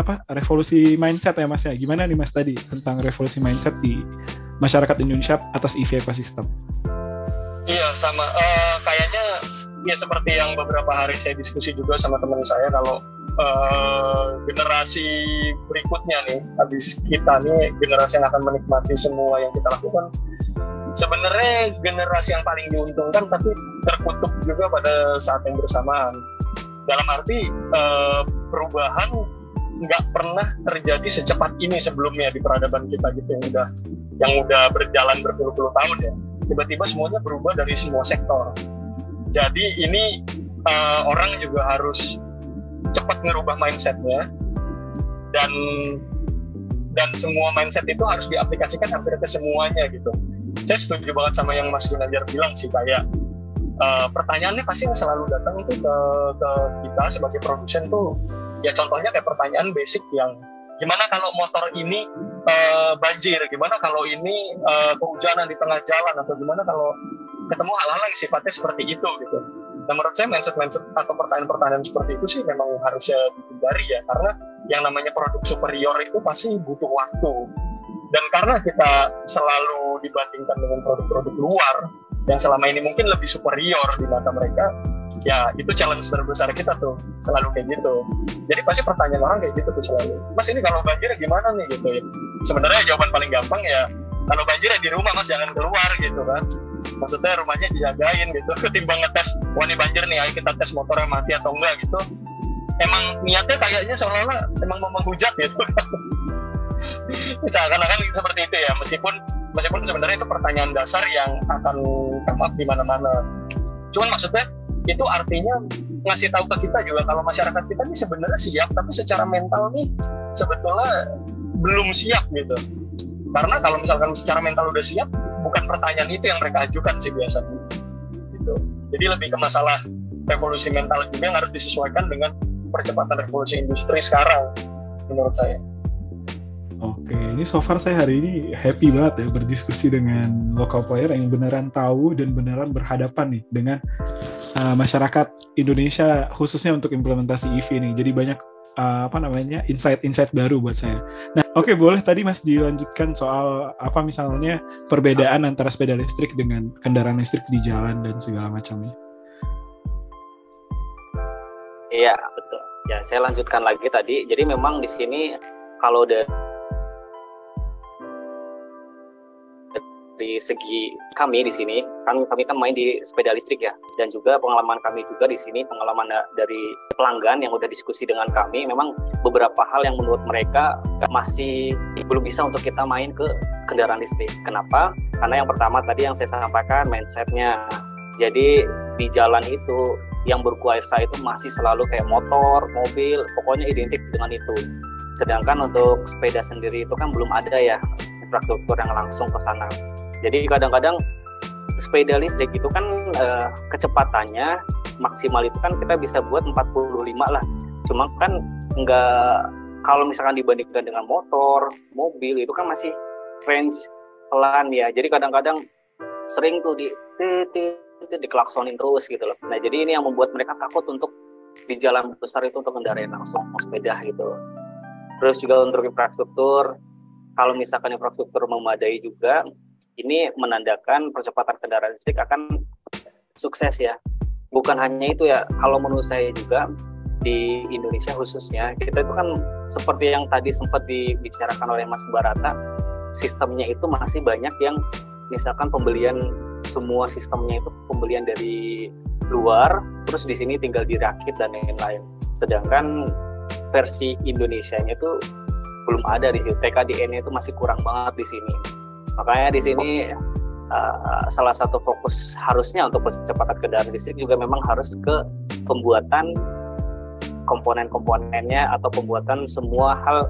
mindset ya Mas ya. Gimana nih Mas tadi tentang revolusi mindset di masyarakat Indonesia atas EV ekosistem? Iya, sama. Kayaknya ya seperti yang beberapa hari saya diskusi juga sama teman saya, kalau generasi berikutnya nih, habis kita nih generasi yang akan menikmati semua yang kita lakukan, sebenarnya generasi yang paling diuntungkan tapi terkutuk juga pada saat yang bersamaan. Dalam arti perubahan nggak pernah terjadi secepat ini sebelumnya di peradaban kita gitu, yang udah berjalan berpuluh-puluh tahun ya. Tiba-tiba semuanya berubah dari semua sektor. Jadi ini orang juga harus cepat ngerubah mindsetnya, dan semua mindset itu harus diaplikasikan hampir ke semuanya gitu. Saya setuju banget sama yang Mas Gunadjar bilang sih, kayak pertanyaannya pasti selalu datang itu ke kita sebagai produsen tuh, ya contohnya kayak pertanyaan basic yang gimana kalau motor ini banjir, gimana kalau ini kehujanan di tengah jalan, atau gimana kalau ketemu hal-hal yang sifatnya seperti itu gitu. Dan menurut saya mindset atau pertanyaan-pertanyaan seperti itu sih memang harusnya dihindari ya, karena yang namanya produk superior itu pasti butuh waktu. Dan karena kita selalu dibandingkan dengan produk-produk luar yang selama ini mungkin lebih superior di mata mereka, ya itu challenge terbesar kita tuh, selalu kayak gitu. Jadi pasti pertanyaan orang kayak gitu tuh selalu, Mas ini kalau banjir gimana nih gitu ya. Sebenarnya jawaban paling gampang ya, kalau banjir ya di rumah Mas, jangan keluar gitu kan. Maksudnya rumahnya dijagain gitu, ketimbang ngetes, wah ini banjir nih, ayo kita tes motornya mati atau enggak gitu. Emang niatnya kayaknya seolah-olah emang mau menghujat gitu. Seakan-akan seperti itu ya, meskipun sebenarnya itu pertanyaan dasar yang akan come up di mana-mana. Cuman maksudnya itu artinya ngasih tahu ke kita juga kalau masyarakat kita ini sebenarnya siap, tapi secara mental nih sebetulnya belum siap gitu. Karena kalau misalkan secara mental udah siap, bukan pertanyaan itu yang mereka ajukan sih biasanya gitu. Jadi lebih ke masalah revolusi mental juga yang harus disesuaikan dengan percepatan revolusi industri sekarang menurut saya. Oke, ini so far saya hari ini happy banget ya berdiskusi dengan local player yang beneran tahu dan beneran berhadapan nih dengan masyarakat Indonesia khususnya untuk implementasi EV nih. Jadi banyak insight-insight baru buat saya. Nah, oke, boleh tadi Mas dilanjutkan soal apa misalnya perbedaan antara sepeda listrik dengan kendaraan listrik di jalan dan segala macamnya. Iya, betul. Ya, saya lanjutkan lagi tadi. Jadi memang di sini kalau dari segi kami di sini, kami kan main di sepeda listrik ya, dan juga pengalaman kami juga di sini, pengalaman dari pelanggan yang udah diskusi dengan kami, memang beberapa hal yang menurut mereka masih belum bisa untuk kita main ke kendaraan listrik. Kenapa? Karena yang pertama tadi yang saya sampaikan, mindsetnya. Jadi di jalan itu yang berkuasa itu masih selalu kayak motor, mobil, pokoknya identik dengan itu. Sedangkan untuk sepeda sendiri itu kan belum ada ya infrastruktur yang langsung ke sana. Jadi kadang-kadang sepeda listrik itu kan kecepatannya maksimal itu kan kita bisa buat 45 lah. Cuma kan enggak, kalau misalkan dibandingkan dengan motor, mobil itu kan masih range pelan ya. Jadi kadang-kadang sering tuh diklaksonin terus gitu loh. Nah, jadi ini yang membuat mereka takut untuk di jalan besar itu untuk kendaraan langsung sepeda gitu. Terus juga untuk infrastruktur, kalau misalkan infrastruktur memadai juga, ini menandakan percepatan kendaraan listrik akan sukses ya. Bukan hanya itu ya, kalau menurut saya juga di Indonesia khususnya, kita itu kan seperti yang tadi sempat dibicarakan oleh Mas Barata, sistemnya itu masih banyak yang misalkan pembelian, semua sistemnya itu pembelian dari luar, terus di sini tinggal dirakit dan lain-lain. Sedangkan versi Indonesianya itu belum ada di situ, TKDN-nya itu masih kurang banget di sini. Makanya di sini salah satu fokus harusnya untuk percepatan kendaraan listrik juga memang harus ke pembuatan komponen-komponennya atau pembuatan semua hal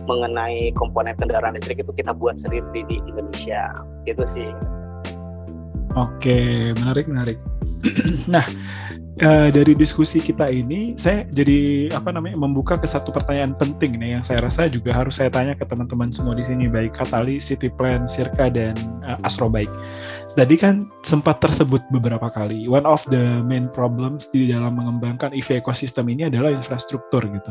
mengenai komponen kendaraan listrik itu kita buat sendiri di Indonesia. Gitu sih. Oke, menarik. Nah, dari diskusi kita ini, saya jadi membuka ke satu pertanyaan penting nih yang saya rasa juga harus saya tanya ke teman-teman semua di sini, baik Katali, Citiplan, Sirka, dan Astrobike. Tadi kan sempat tersebut beberapa kali, one of the main problems di dalam mengembangkan EV ecosystem ini adalah infrastruktur gitu.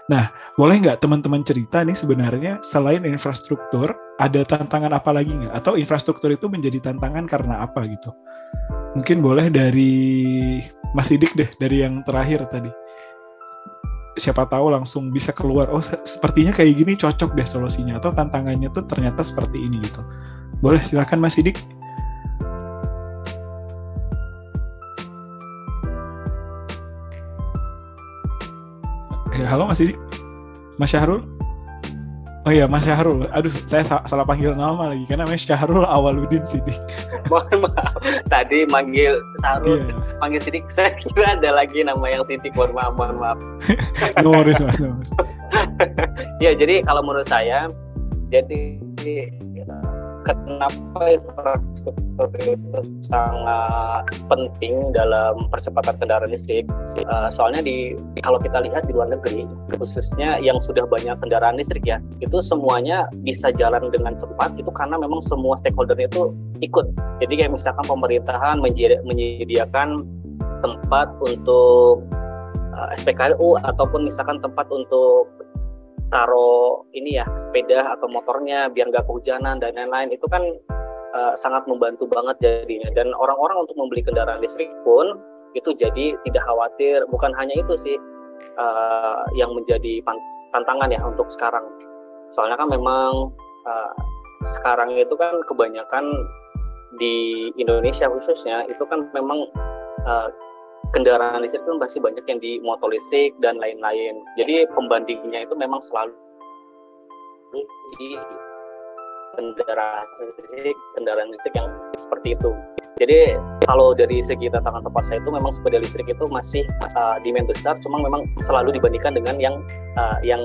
Nah, boleh nggak teman-teman cerita nih sebenarnya selain infrastruktur, ada tantangan apa lagi nggak? Atau infrastruktur itu menjadi tantangan karena apa gitu? Mungkin boleh dari Mas Sidik deh, dari yang terakhir tadi. Siapa tahu langsung bisa keluar, oh sepertinya kayak gini cocok deh solusinya, atau tantangannya tuh ternyata seperti ini gitu. Boleh, silakan Mas Sidik. Halo Mas Sidik. Mas Syahrul. Oh iya, Mas Syahrul. Aduh, saya salah panggil nama lagi karena namanya Syahrul Awaluddin Sidik. Mohon maaf, tadi manggil Syahrul, Iya. manggil Sidik, saya kira ada lagi nama yang Sidik. Mohon maaf. No worries, Mas. No worries. Ya, jadi kalau menurut saya, jadi kenapa infrastruktur itu sangat penting dalam percepatan kendaraan listrik? Soalnya kalau kita lihat di luar negeri, khususnya yang sudah banyak kendaraan listrik ya, itu semuanya bisa jalan dengan cepat itu karena memang semua stakeholder itu ikut. Jadi kayak misalkan pemerintahan menyediakan tempat untuk SPKLU ataupun misalkan tempat untuk taruh ini ya sepeda atau motornya biar nggak kehujanan dan lain-lain, itu kan sangat membantu banget jadinya. Dan orang-orang untuk membeli kendaraan listrik pun itu jadi tidak khawatir. Bukan hanya itu sih yang menjadi tantangan ya untuk sekarang. Soalnya kan memang sekarang itu kan kebanyakan di Indonesia khususnya itu kan memang kendaraan listrik itu masih banyak yang di motor listrik dan lain-lain. Jadi pembandingnya itu memang selalu di kendaraan listrik yang seperti itu. Jadi kalau dari segi tantangan tempat saya itu memang sepeda listrik itu masih demand besar, cuma memang selalu dibandingkan dengan yang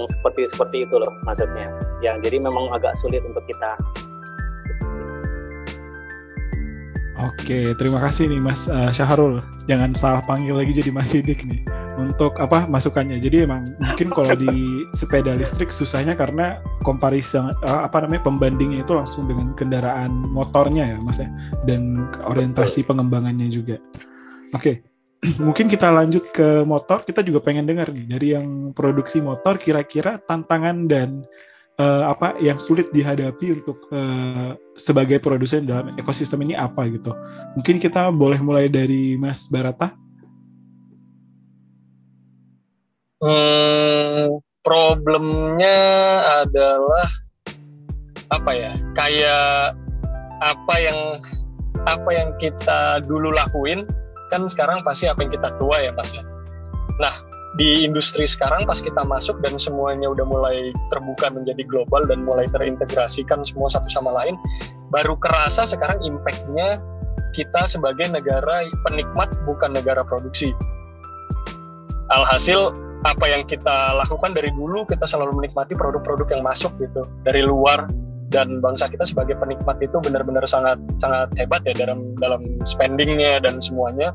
seperti itu loh maksudnya. Yang jadi memang agak sulit untuk kita. Oke, terima kasih nih Mas Syahrul. Jangan salah panggil lagi jadi Mas Sidik nih untuk masukannya. Jadi emang mungkin kalau di sepeda listrik susahnya karena comparison pembandingnya itu langsung dengan kendaraan motornya ya Mas ya, dan orientasi pengembangannya juga. Oke. Mungkin kita lanjut ke motor. Kita juga pengen dengar nih dari yang produksi motor, kira-kira tantangan dan yang sulit dihadapi untuk sebagai produsen dalam ekosistem ini apa gitu. Mungkin kita boleh mulai dari Mas Barata. Problemnya adalah kayak apa yang kita dulu lakuin kan sekarang pasti apa yang kita tua ya Mas ya. Nah, di industri sekarang pas kita masuk dan semuanya udah mulai terbuka menjadi global dan mulai terintegrasikan semua satu sama lain, baru kerasa sekarang impact-nya kita sebagai negara penikmat bukan negara produksi. Alhasil apa yang kita lakukan dari dulu, kita selalu menikmati produk-produk yang masuk gitu dari luar, dan bangsa kita sebagai penikmat itu benar-benar sangat sangat hebat ya dalam spendingnya dan semuanya.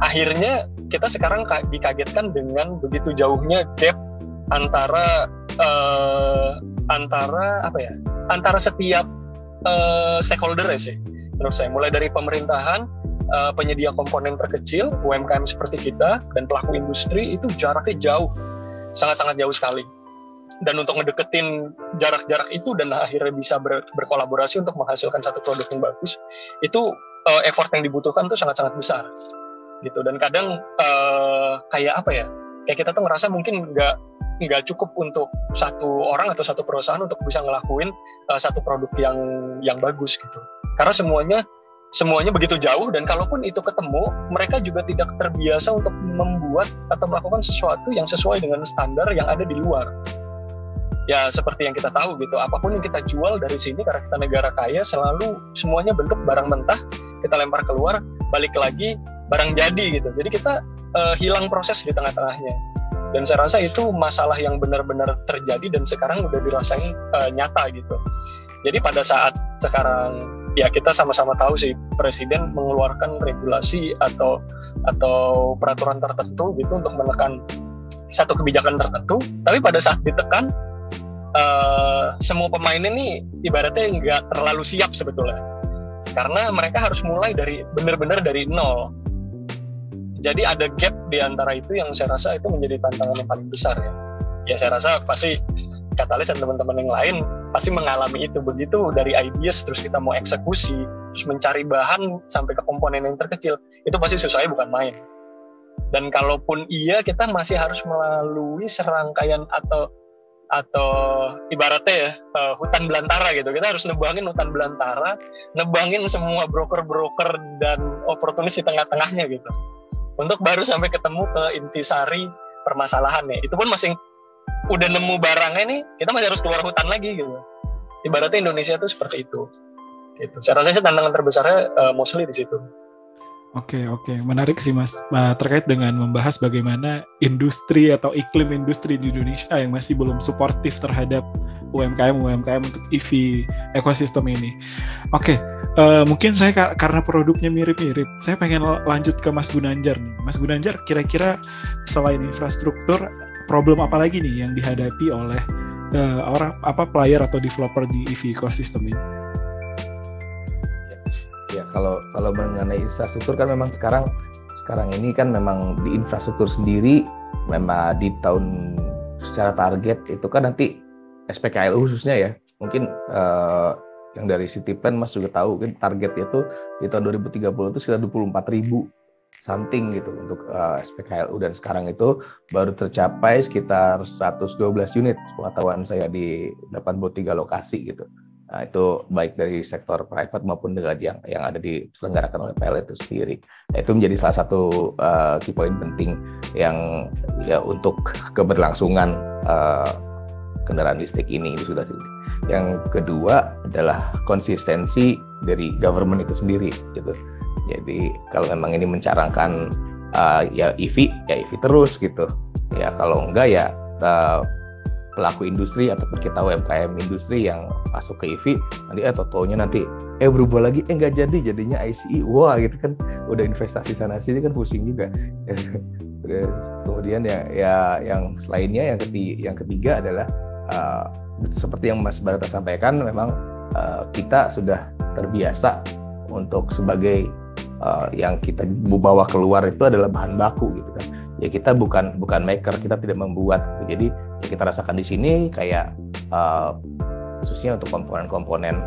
Akhirnya kita sekarang dikagetkan dengan begitu jauhnya gap antara setiap stakeholder ya sih menurut saya, mulai dari pemerintahan, penyedia komponen terkecil, UMKM seperti kita, dan pelaku industri itu jaraknya jauh, sangat-sangat jauh sekali. Dan untuk ngedeketin jarak-jarak itu dan akhirnya bisa berkolaborasi untuk menghasilkan satu produk yang bagus, itu effort yang dibutuhkan tuh sangat-sangat besar gitu. Dan kadang kayak kita tuh ngerasa mungkin nggak cukup untuk satu orang atau satu perusahaan untuk bisa ngelakuin satu produk yang bagus gitu, karena semuanya begitu jauh, dan kalaupun itu ketemu, mereka juga tidak terbiasa untuk membuat atau melakukan sesuatu yang sesuai dengan standar yang ada di luar. Ya seperti yang kita tahu gitu, apapun yang kita jual dari sini karena kita negara kaya, selalu semuanya bentuk barang mentah, kita lempar keluar, balik lagi barang jadi gitu. Jadi kita hilang proses di tengah-tengahnya. Dan saya rasa itu masalah yang benar-benar terjadi dan sekarang udah dirasain nyata gitu. Jadi pada saat sekarang ya kita sama-sama tahu sih Presiden mengeluarkan regulasi atau peraturan tertentu gitu untuk menekan satu kebijakan tertentu, tapi pada saat ditekan semua pemain ini ibaratnya nggak terlalu siap sebetulnya, karena mereka harus mulai benar-benar dari nol. Jadi ada gap di antara itu yang saya rasa itu menjadi tantangan yang paling besar ya. Ya saya rasa pasti Katalis dan teman-teman yang lain pasti mengalami itu. Begitu dari ideas terus kita mau eksekusi, terus mencari bahan sampai ke komponen yang terkecil, itu pasti susahnya bukan main. Dan kalaupun iya, kita masih harus melalui serangkaian atau ibaratnya ya hutan belantara gitu. Kita harus nebangin hutan belantara, nebangin semua broker-broker dan oportunis di tengah-tengahnya gitu, untuk baru sampai ketemu ke intisari permasalahannya. Itu pun masih udah nemu barangnya nih, kita masih harus keluar hutan lagi gitu. Ibaratnya Indonesia tuh seperti itu. Gitu. Saya rasa sih tantangan terbesarnya mostly di situ. Oke, menarik sih Mas. Terkait dengan membahas bagaimana industri atau iklim industri di Indonesia yang masih belum suportif terhadap UMKM untuk EV ekosistem ini. Oke, mungkin saya karena produknya mirip-mirip, saya pengen lanjut ke Mas Gunanjar nih. Mas Gunanjar, kira-kira selain infrastruktur, problem apa lagi nih yang dihadapi oleh player atau developer di EV ekosistem ini? Ya, kalau mengenai infrastruktur kan memang sekarang ini kan memang di infrastruktur sendiri memang di tahun secara target itu kan nanti SPKLU khususnya ya, mungkin yang dari Citiplan Mas juga tahu kan targetnya itu di tahun 2030 itu sekitar 24.000 something gitu untuk SPKLU, dan sekarang itu baru tercapai sekitar 112 unit sepengetahuan saya di 83 lokasi gitu. Nah, itu baik dari sektor private maupun dengan yang ada diselenggarakan oleh PLN itu sendiri. Nah, itu menjadi salah satu key point penting yang ya untuk keberlangsungan kendaraan listrik ini sudah sih. Yang kedua adalah konsistensi dari government itu sendiri gitu. Jadi kalau memang ini mencarangkan ya EV terus gitu. Ya kalau enggak ya pelaku industri ataupun kita UMKM industri yang masuk ke EV nanti berubah lagi nggak jadinya ICE, wah gitu kan udah investasi sana sini kan pusing juga. Kemudian ya yang lainnya yang ketiga adalah seperti yang Mas Barata sampaikan, memang kita sudah terbiasa untuk sebagai yang kita bawa keluar itu adalah bahan baku gitu kan. Ya kita bukan maker, kita tidak membuat gitu. Jadi ya kita rasakan di sini kayak khususnya untuk komponen-komponen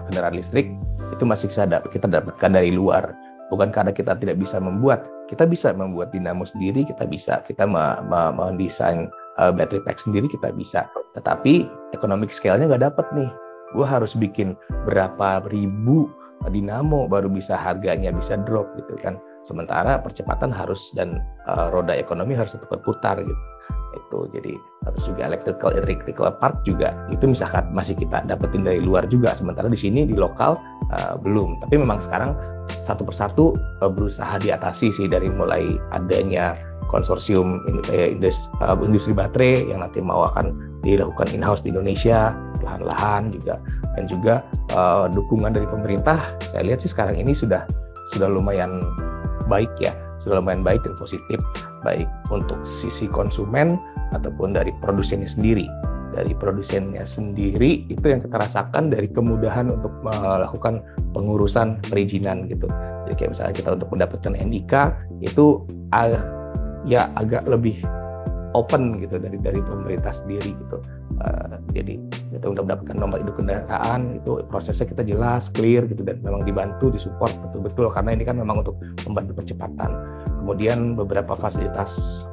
kendaraan listrik itu masih bisa kita dapatkan dari luar. Bukan karena kita tidak bisa membuat, kita bisa membuat dinamo sendiri, kita mendesain battery pack sendiri, kita bisa. Tetapi economic scale-nya nggak dapat nih. Gue harus bikin berapa ribu dinamo baru bisa harganya bisa drop gitu kan. Sementara percepatan harus dan roda ekonomi harus tetap berputar gitu. Itu jadi harus juga electrical part juga itu misalkan masih kita dapetin dari luar juga, sementara di sini di lokal belum. Tapi memang sekarang satu persatu berusaha diatasi sih, dari mulai adanya konsorsium industri baterai yang nanti mau akan dilakukan in-house di Indonesia perlahan-lahan juga, dan juga dukungan dari pemerintah. Saya lihat sih sekarang ini sudah lumayan baik ya, sudah lumayan baik dan positif, baik untuk sisi konsumen ataupun dari produsennya sendiri. Dari produsennya sendiri itu yang kita rasakan dari kemudahan untuk melakukan pengurusan perizinan gitu. Jadi kayak misalnya kita untuk mendapatkan NIK itu ya agak lebih open gitu dari pemerintah sendiri gitu. Jadi kita untuk mendapatkan nomor induk kendaraan itu prosesnya kita jelas, clear gitu, dan memang dibantu, disupport betul-betul karena ini kan memang untuk membantu percepatan. Kemudian beberapa fasilitas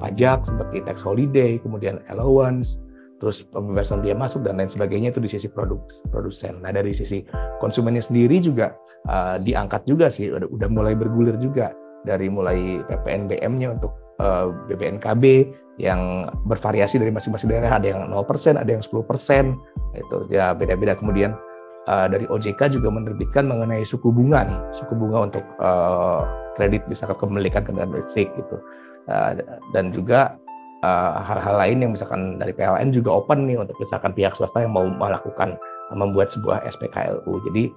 pajak seperti tax holiday, kemudian allowance, terus pembebasan biaya masuk dan lain sebagainya itu di sisi produsen. Nah dari sisi konsumennya sendiri juga diangkat juga sih, udah mulai bergulir juga, dari mulai PPNBM-nya untuk BPNKB yang bervariasi dari masing-masing daerah, ada yang 0%, ada yang 10%, itu ya beda-beda. Kemudian dari OJK juga menerbitkan mengenai suku bunga untuk kredit misalkan kepemilikan kendaraan listrik gitu, dan juga hal-hal lain yang misalkan dari PLN juga open nih untuk misalkan pihak swasta yang mau membuat sebuah SPKLU. Jadi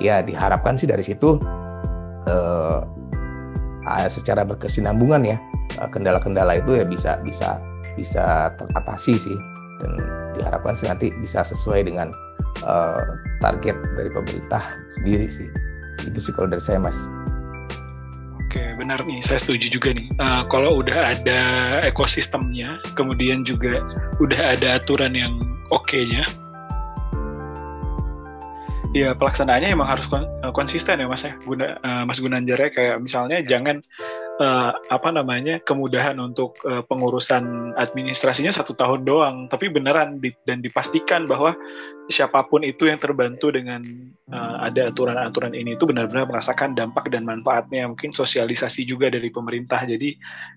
ya diharapkan sih dari situ secara berkesinambungan ya, kendala-kendala itu ya bisa teratasi sih, dan diharapkan sih nanti bisa sesuai dengan target dari pemerintah sendiri sih. Itu sih kalau dari saya, Mas. Oke, benar nih, saya setuju juga nih. Kalau udah ada ekosistemnya, kemudian juga udah ada aturan yang oke-nya, ya pelaksanaannya emang harus konsisten ya Mas ya. Mas Gunanjar ya, kayak misalnya jangan kemudahan untuk pengurusan administrasinya 1 tahun doang, tapi beneran dan dipastikan bahwa siapapun itu yang terbantu dengan ada aturan-aturan ini itu benar-benar merasakan dampak dan manfaatnya. Mungkin sosialisasi juga dari pemerintah, jadi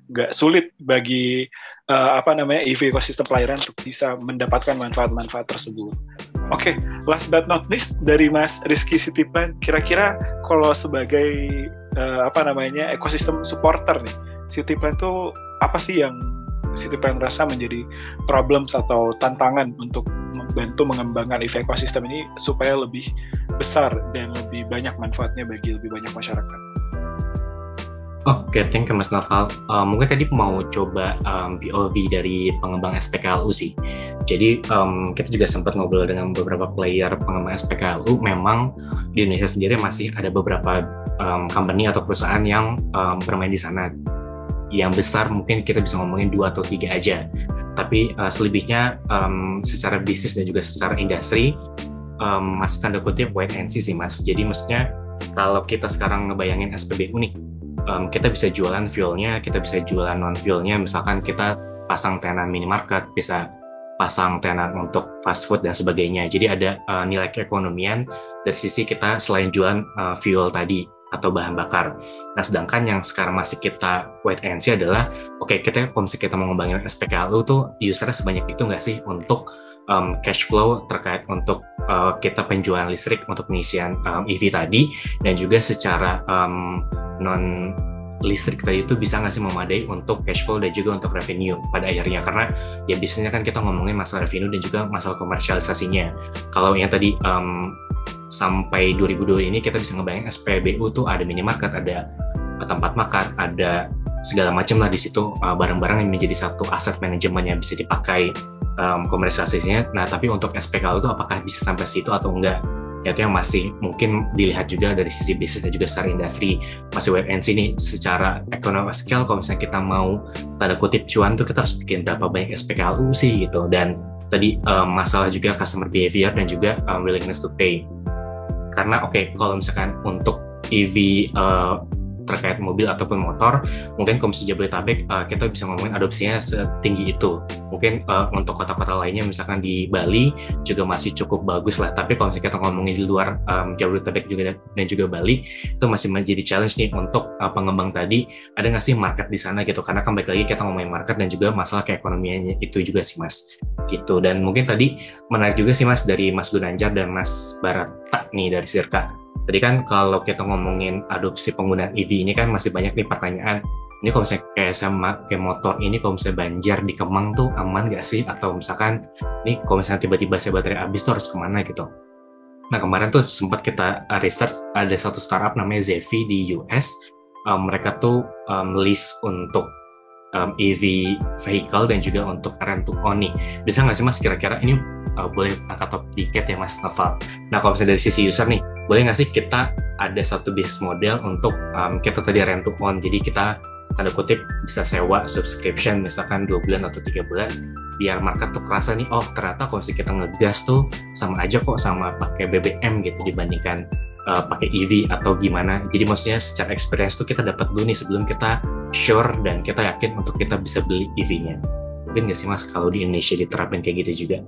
nggak sulit bagi EV ekosistem pelayaran untuk bisa mendapatkan manfaat-manfaat tersebut. Oke, last but not least dari Mas Rizky Citiplan, kira-kira kalau sebagai ekosistem supporter nih, Citiplan itu apa sih yang Citiplan rasa menjadi problems atau tantangan untuk membantu mengembangkan EV ekosistem ini supaya lebih besar dan lebih banyak manfaatnya bagi lebih banyak masyarakat? Oke, thank you Mas Naval. Mungkin tadi mau coba POV dari pengembang SPKLU sih. Jadi kita juga sempat ngobrol dengan beberapa player pengembang SPKLU. Memang di Indonesia sendiri masih ada beberapa company atau perusahaan yang bermain di sana. Yang besar mungkin kita bisa ngomongin 2 atau 3 aja. Tapi selebihnya secara bisnis dan juga secara industri masih tanda kutip wait and see sih Mas. Jadi maksudnya kalau kita sekarang ngebayangin SPBU nih, kita bisa jualan fuelnya, kita bisa jualan non-fuelnya, misalkan kita pasang tenan minimarket, bisa pasang tenan untuk fast food dan sebagainya. Jadi ada nilai keekonomian dari sisi kita selain jualan fuel tadi atau bahan bakar. Nah, sedangkan yang sekarang masih kita wait and see adalah, kita kalau misalnya kita mau ngembangin SPKLU tuh usernya sebanyak itu nggak sih untuk cash flow terkait untuk kita penjualan listrik untuk pengisian EV tadi, dan juga secara non listrik tadi itu bisa nggak sih memadai untuk cash flow dan juga untuk revenue pada akhirnya, karena ya biasanya kan kita ngomongin masalah revenue dan juga masalah komersialisasinya. Kalau yang tadi sampai 2002 ini kita bisa ngebayangin SPBU tuh ada minimarket, ada tempat makan, ada segala macam lah di situ, barang-barang yang menjadi satu aset manajemen yang bisa dipakai komersialisasinya. Nah, tapi untuk SPKLU itu apakah bisa sampai situ atau enggak? Itu yang masih mungkin dilihat juga dari sisi bisnis dan juga secara industri. Masih wait and see nih, secara economic scale kalau misalnya kita mau tanda kutip cuan tuh kita harus bikin berapa banyak SPKLU sih gitu. Dan tadi masalah juga customer behavior dan juga willingness to pay. Karena kalau misalkan untuk EV terkait mobil ataupun motor, mungkin Komisi Jabodetabek kita bisa ngomongin adopsinya setinggi itu. Mungkin untuk kota-kota lainnya misalkan di Bali juga masih cukup bagus lah, tapi kalau misalnya kita ngomongin di luar Jabodetabek juga dan juga Bali, itu masih menjadi challenge nih untuk pengembang tadi, ada nggak sih market di sana gitu, karena kan balik lagi kita ngomongin market dan juga masalah keekonomiannya itu juga sih Mas gitu. Dan mungkin tadi menarik juga sih Mas dari Mas Gunanjar dan Mas Barata nih dari Sirka. Tadi kan kalau kita ngomongin adopsi penggunaan EV ini kan masih banyak nih pertanyaan. Ini kalau misalnya kayak motor ini, kalau misalnya banjir di Kemang tuh aman nggak sih? Atau misalkan ini kalau misalnya tiba-tiba saya baterai habis tuh harus kemana gitu. Nah, kemarin tuh sempat kita research, ada satu startup namanya Zevi di US. Mereka tuh list untuk EV vehicle dan juga untuk rent to own nih. Bisa nggak sih Mas kira-kira ini boleh angkat top dikit ya Mas Naval. Nah, kalau misalnya dari sisi user nih, boleh nggak sih kita ada satu bisnis model untuk kita tadi rent to own, jadi kita tanda kutip bisa sewa subscription misalkan 2 bulan atau 3 bulan, biar market tuh kerasa nih, ternyata kalau misalnya kita ngegas tuh sama aja kok sama pakai BBM gitu dibandingkan pakai EV atau gimana. Jadi maksudnya secara experience tuh kita dapat dulu nih sebelum kita sure dan kita yakin untuk kita bisa beli EV-nya. Mungkin nggak sih Mas kalau di Indonesia diterapin kayak gitu juga?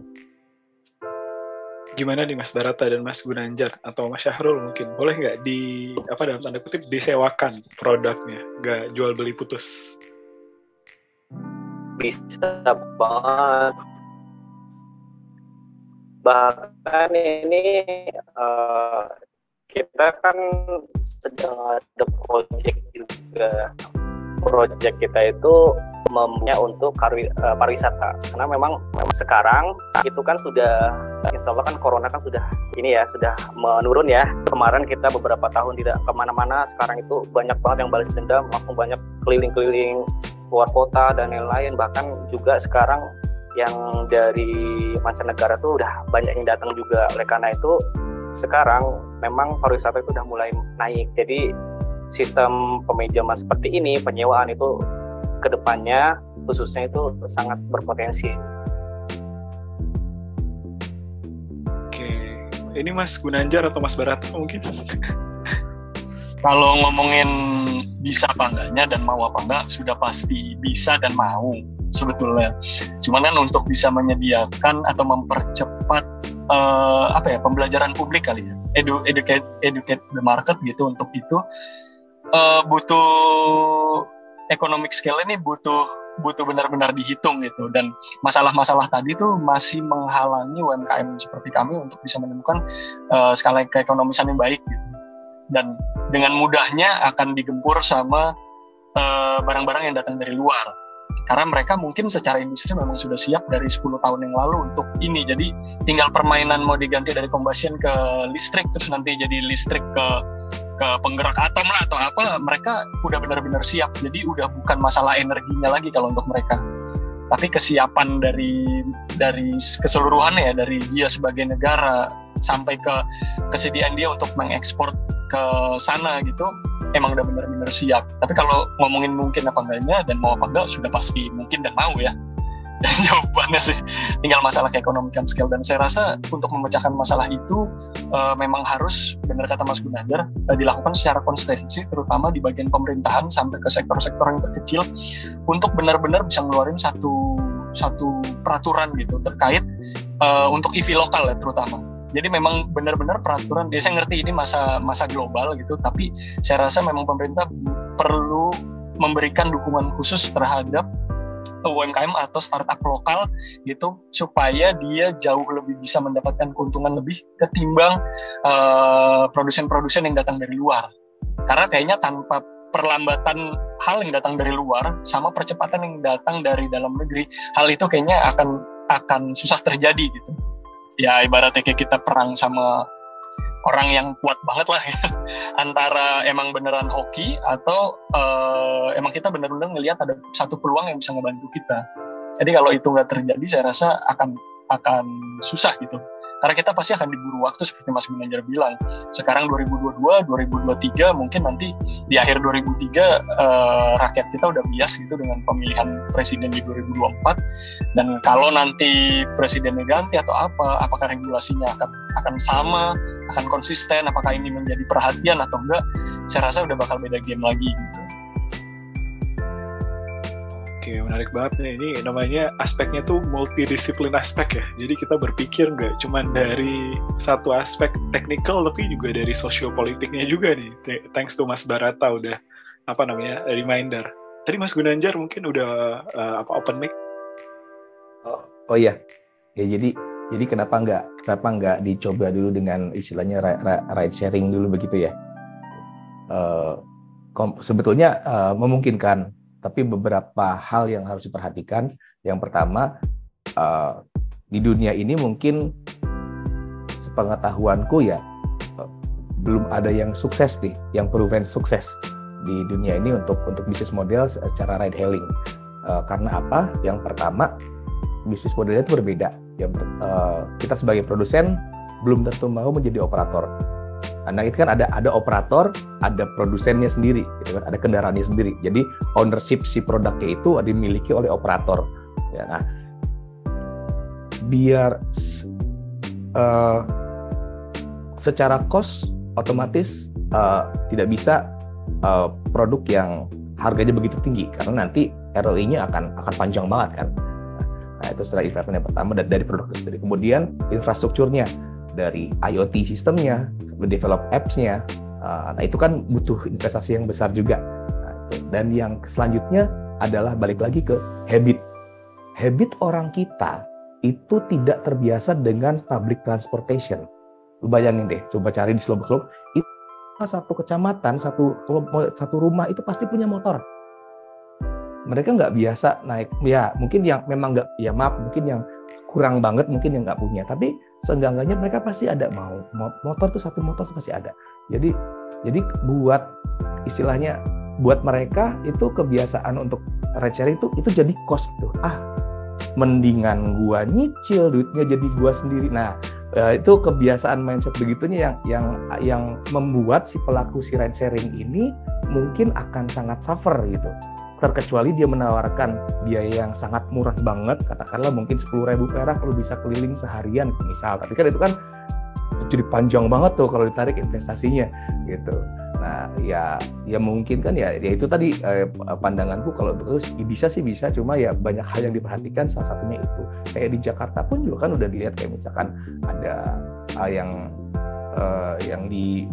Gimana nih Mas Barata dan Mas Gunanjar atau Mas Syahrul, mungkin boleh nggak dalam tanda kutip disewakan produknya, nggak jual beli putus? Bisa banget. Bahkan ini kita kan sedang ada project juga. Project kita itu untuk pariwisata, karena memang sekarang itu kan sudah, insya Allah kan corona kan sudah menurun ya. Kemarin kita beberapa tahun tidak kemana-mana, sekarang itu banyak banget yang balas dendam, langsung banyak keliling-keliling luar kota dan lain-lain. Bahkan juga sekarang yang dari mancanegara tuh udah banyak yang datang juga. Oleh karena itu sekarang memang pariwisata itu udah mulai naik. Jadi sistem peminjaman seperti ini, penyewaan itu kedepannya khususnya itu sangat berpotensi. Oke, ini Mas Gunanjar atau Mas Barata mungkin? Kalau ngomongin bisa apa enggaknya dan mau apa enggak sudah pasti bisa dan mau sebetulnya. Cuman kan untuk bisa menyediakan atau mempercepat pembelajaran publik kali ya, educate the market gitu, untuk itu butuh economic scale ini butuh benar-benar dihitung gitu, dan masalah-masalah tadi tuh masih menghalangi UMKM seperti kami untuk bisa menemukan skala keekonomisan yang baik gitu, dan dengan mudahnya akan digempur sama barang-barang yang datang dari luar, karena mereka mungkin secara industri memang sudah siap dari 10 tahun yang lalu untuk ini, jadi tinggal permainan mau diganti dari combustion ke listrik, terus nanti jadi listrik ke penggerak atom lah atau apa, mereka udah benar-benar siap. Jadi udah bukan masalah energinya lagi kalau untuk mereka, tapi kesiapan dari keseluruhannya ya, dari dia sebagai negara sampai ke kesediaan dia untuk mengekspor ke sana gitu, emang udah benar-benar siap. Tapi kalau ngomongin mungkin apa enggaknya dan mau apa enggak, sudah pasti mungkin dan mau ya. Dan jawabannya sih tinggal masalah keekonomikan scale, dan saya rasa untuk memecahkan masalah itu memang harus, benar kata Mas Gunandar, dilakukan secara konsistensi, terutama di bagian pemerintahan sampai ke sektor-sektor yang terkecil, untuk benar-benar bisa ngeluarin satu peraturan gitu terkait untuk EV lokal ya terutama. Jadi memang benar-benar peraturan, saya ngerti ini masa global gitu, tapi saya rasa memang pemerintah perlu memberikan dukungan khusus terhadap UMKM atau startup lokal gitu, supaya dia jauh lebih bisa mendapatkan keuntungan lebih ketimbang produsen-produsen yang datang dari luar. Karena kayaknya tanpa perlambatan hal yang datang dari luar sama percepatan yang datang dari dalam negeri, hal itu kayaknya akan susah terjadi gitu. Ya ibaratnya kayak kita perang sama orang yang kuat banget lah ya. Antara emang beneran hoki atau emang kita benar-benar ngelihat ada satu peluang yang bisa ngebantu kita. Jadi kalau itu nggak terjadi, saya rasa akan susah gitu. Karena kita pasti akan diburu waktu seperti Mas Gunandar bilang. Sekarang 2022, 2023, mungkin nanti di akhir 2003 rakyat kita udah bias gitu dengan pemilihan presiden di 2024. Dan kalau nanti presidennya ganti atau apakah regulasinya akan sama, akan konsisten, apakah ini menjadi perhatian atau enggak, saya rasa udah bakal beda game lagi gitu. Oke, menarik banget nih. Ini namanya aspeknya tuh multidisiplin aspek ya. Jadi kita berpikir nggak cuma dari satu aspek teknikal, tapi juga dari sosiopolitiknya juga nih. Thanks to Mas Barata udah reminder. Tadi Mas Gunandar mungkin udah open mic. Oh iya. Ya jadi kenapa nggak dicoba dulu dengan istilahnya ride sharing dulu begitu ya? Sebetulnya memungkinkan. Tapi beberapa hal yang harus diperhatikan. Yang pertama, di dunia ini mungkin sepengetahuanku ya, belum ada yang sukses nih, yang proven sukses di dunia ini untuk bisnis model secara ride hailing. Karena apa? Yang pertama, bisnis modelnya itu berbeda. Kita sebagai produsen belum tentu mau menjadi operator. Karena itu kan ada operator, ada produsennya sendiri, gitu kan, ada kendaraannya sendiri. Jadi ownership si produknya itu dimiliki oleh operator. Ya, nah, biar secara cost otomatis tidak bisa produk yang harganya begitu tinggi, karena nanti ROI-nya akan panjang banget kan. Nah itu setelah investment yang pertama dari produk itu sendiri. Kemudian infrastrukturnya, dari IoT sistemnya, develop apps-nya, nah itu kan butuh investasi yang besar juga. Dan yang selanjutnya adalah balik lagi ke habit. Habit orang kita itu tidak terbiasa dengan public transportation. Lu bayangin deh, coba cari di Lombok, itu satu kecamatan, satu rumah itu pasti punya motor. Mereka nggak biasa naik, ya mungkin yang memang nggak, ya maaf, mungkin yang kurang banget, mungkin yang nggak punya, tapi seenggaknya mereka pasti ada motor tuh, satu motor tuh pasti ada. Jadi buat istilahnya buat mereka itu kebiasaan untuk ride sharing itu jadi cost gitu. Mendingan gua nyicil, duitnya jadi gua sendiri. Nah itu kebiasaan mindset begitunya yang membuat si pelaku si ride sharing ini mungkin akan sangat suffer gitu. Terkecuali dia menawarkan biaya yang sangat murah banget, katakanlah mungkin 10.000 perak kalau bisa keliling seharian misal, tapi kan itu kan jadi panjang banget tuh kalau ditarik investasinya gitu. Nah, ya mungkin kan ya itu tadi pandanganku kalau untuk itu bisa sih bisa, cuma ya banyak hal yang diperhatikan, salah satunya itu. Kayak di Jakarta pun juga kan udah dilihat kayak misalkan ada yang di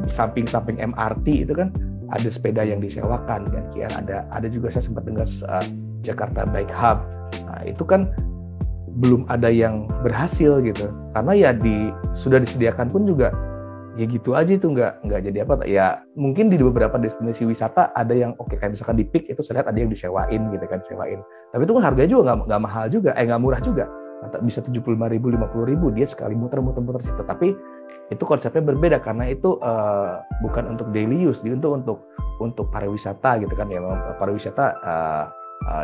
samping MRT itu kan ada sepeda yang disewakan kan, ada juga saya sempat dengar Jakarta Bike Hub. Nah, itu kan belum ada yang berhasil gitu, karena ya sudah disediakan pun juga ya gitu aja, itu nggak jadi apa ya. Mungkin di beberapa destinasi wisata ada yang oke, kayak misalkan di Peak itu saya lihat ada yang disewain gitu kan, tapi itu kan harganya juga nggak mahal juga, nggak murah juga, bisa 75.000, 50.000 dia sekali muter situ. Tapi itu konsepnya berbeda karena itu bukan untuk daily use, dia untuk pariwisata gitu kan ya. Pariwisata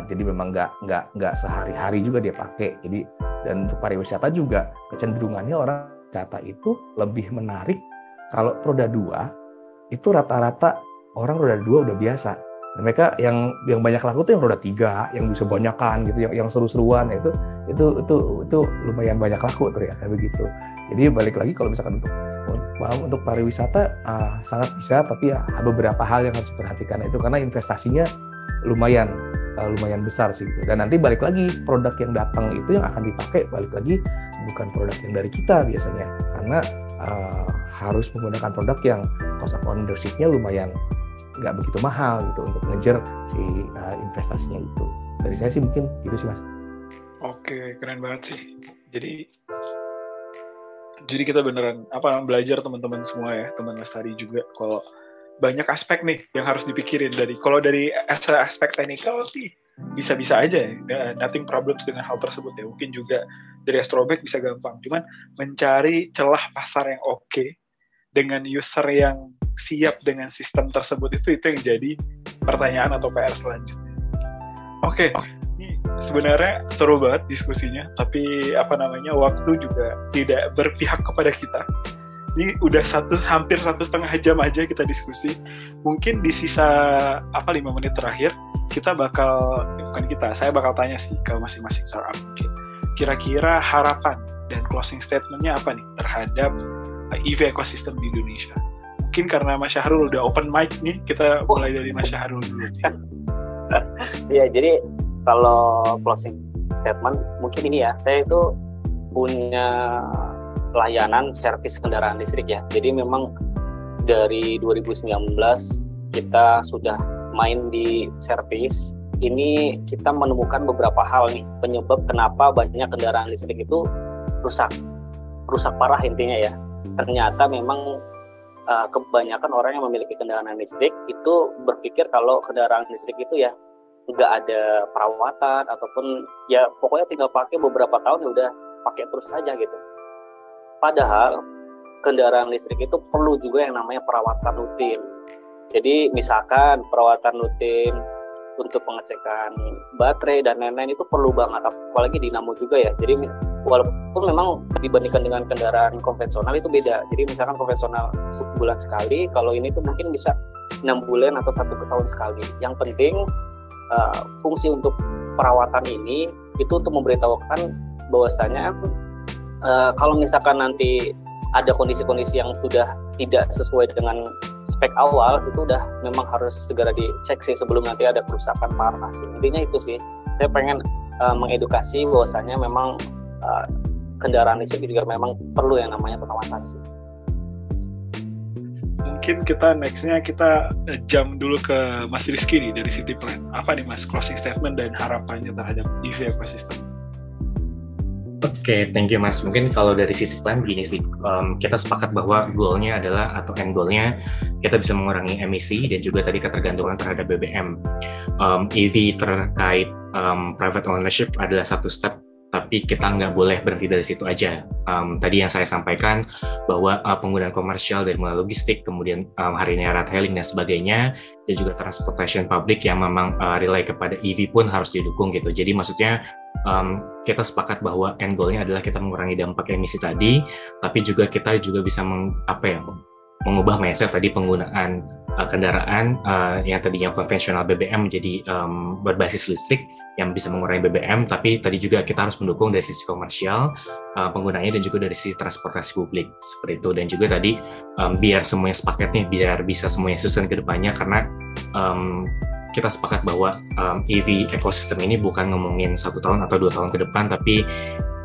jadi memang nggak sehari-hari juga dia pakai. Jadi dan untuk pariwisata juga kecenderungannya orang wisata itu lebih menarik kalau roda 2 itu rata-rata orang roda 2 udah biasa. Dan mereka yang banyak laku tuh yang roda 3, yang bisa banyakan gitu, yang seru-seruan itu lumayan banyak laku tuh ya kayak begitu. Jadi balik lagi kalau misalkan untuk pariwisata sangat bisa, tapi ya beberapa hal yang harus diperhatikan itu karena investasinya lumayan besar sih. Dan nanti balik lagi produk yang datang itu yang akan dipakai balik lagi bukan produk yang dari kita biasanya, karena harus menggunakan produk yang cost of ownership-nya lumayan nggak begitu mahal gitu untuk ngejar si investasinya itu. Dari saya sih mungkin gitu sih Mas. Oke, keren banget sih. Jadi kita beneran belajar teman-teman semua ya, teman Lestari juga, kalau banyak aspek nih yang harus dipikirin. Kalau dari aspek teknikal sih bisa-bisa aja ya, nothing problems dengan hal tersebut ya. Mungkin juga dari Astrobek bisa gampang, cuman mencari celah pasar yang oke dengan user yang siap dengan sistem tersebut itu yang jadi pertanyaan atau PR selanjutnya. Oke. Ini sebenarnya seru banget diskusinya, tapi waktu juga tidak berpihak kepada kita. Ini udah hampir 1,5 jam aja kita diskusi. Mungkin di sisa 5 menit terakhir saya bakal tanya sih ke masing-masing startup mungkin. Kira-kira harapan dan closing statement-nya apa nih terhadap EV ecosystem di Indonesia? Mungkin karena Mas Syahrul udah open mic nih, kita mulai dari Mas Syahrul dulu. Iya, jadi kalau closing statement mungkin ini ya, saya itu punya layanan servis kendaraan listrik ya. Jadi memang dari 2019 kita sudah main di servis. Ini kita menemukan beberapa hal nih penyebab kenapa banyak kendaraan listrik itu rusak parah intinya ya. Ternyata memang kebanyakan orang yang memiliki kendaraan listrik itu berpikir kalau kendaraan listrik itu ya nggak ada perawatan ataupun ya pokoknya tinggal pakai beberapa tahun ya udah pakai terus aja gitu. Padahal kendaraan listrik itu perlu juga yang namanya perawatan rutin. Jadi misalkan perawatan rutin untuk pengecekan baterai dan lain-lain itu perlu banget, apalagi dinamo juga ya. Jadi walaupun memang dibandingkan dengan kendaraan konvensional itu beda. Jadi misalkan konvensional sebulan sekali, kalau ini tuh mungkin bisa 6 bulan atau 1 tahun sekali. Yang penting fungsi untuk perawatan ini itu untuk memberitahukan bahwasanya kalau misalkan nanti ada kondisi-kondisi yang sudah tidak sesuai dengan spek awal, itu udah memang harus segera dicek sih sebelum nanti ada kerusakan parah sih. Intinya itu sih, saya pengen mengedukasi bahwasanya memang kendaraan listrik juga memang perlu yang namanya perawatan sih. Mungkin next-nya kita jam dulu ke Mas Rizky nih dari City Plan. Apa nih Mas closing statement dan harapannya terhadap EV ecosystem? Oke, thank you Mas. Mungkin kalau dari City Plan begini sih, kita sepakat bahwa goal-nya adalah atau end goal-nya kita bisa mengurangi emisi dan juga tadi ketergantungan terhadap BBM. EV terkait private ownership adalah satu step, tapi kita nggak boleh berhenti dari situ aja. Tadi yang saya sampaikan bahwa penggunaan komersial dari mulai logistik, kemudian hari ini ride hailing dan sebagainya, dan juga transportation public yang memang rely kepada EV pun harus didukung gitu. Jadi maksudnya kita sepakat bahwa end goal-nya adalah kita mengurangi dampak emisi tadi, tapi juga kita juga bisa mengubah mindset tadi penggunaan kendaraan yang tadinya konvensional BBM menjadi berbasis listrik yang bisa mengurangi BBM, tapi tadi juga kita harus mendukung dari sisi komersial penggunanya dan juga dari sisi transportasi publik seperti itu. Dan juga tadi biar semuanya sepaket nih, biar bisa semuanya susun ke depannya, karena kita sepakat bahwa EV ekosistem ini bukan ngomongin 1 tahun atau 2 tahun ke depan, tapi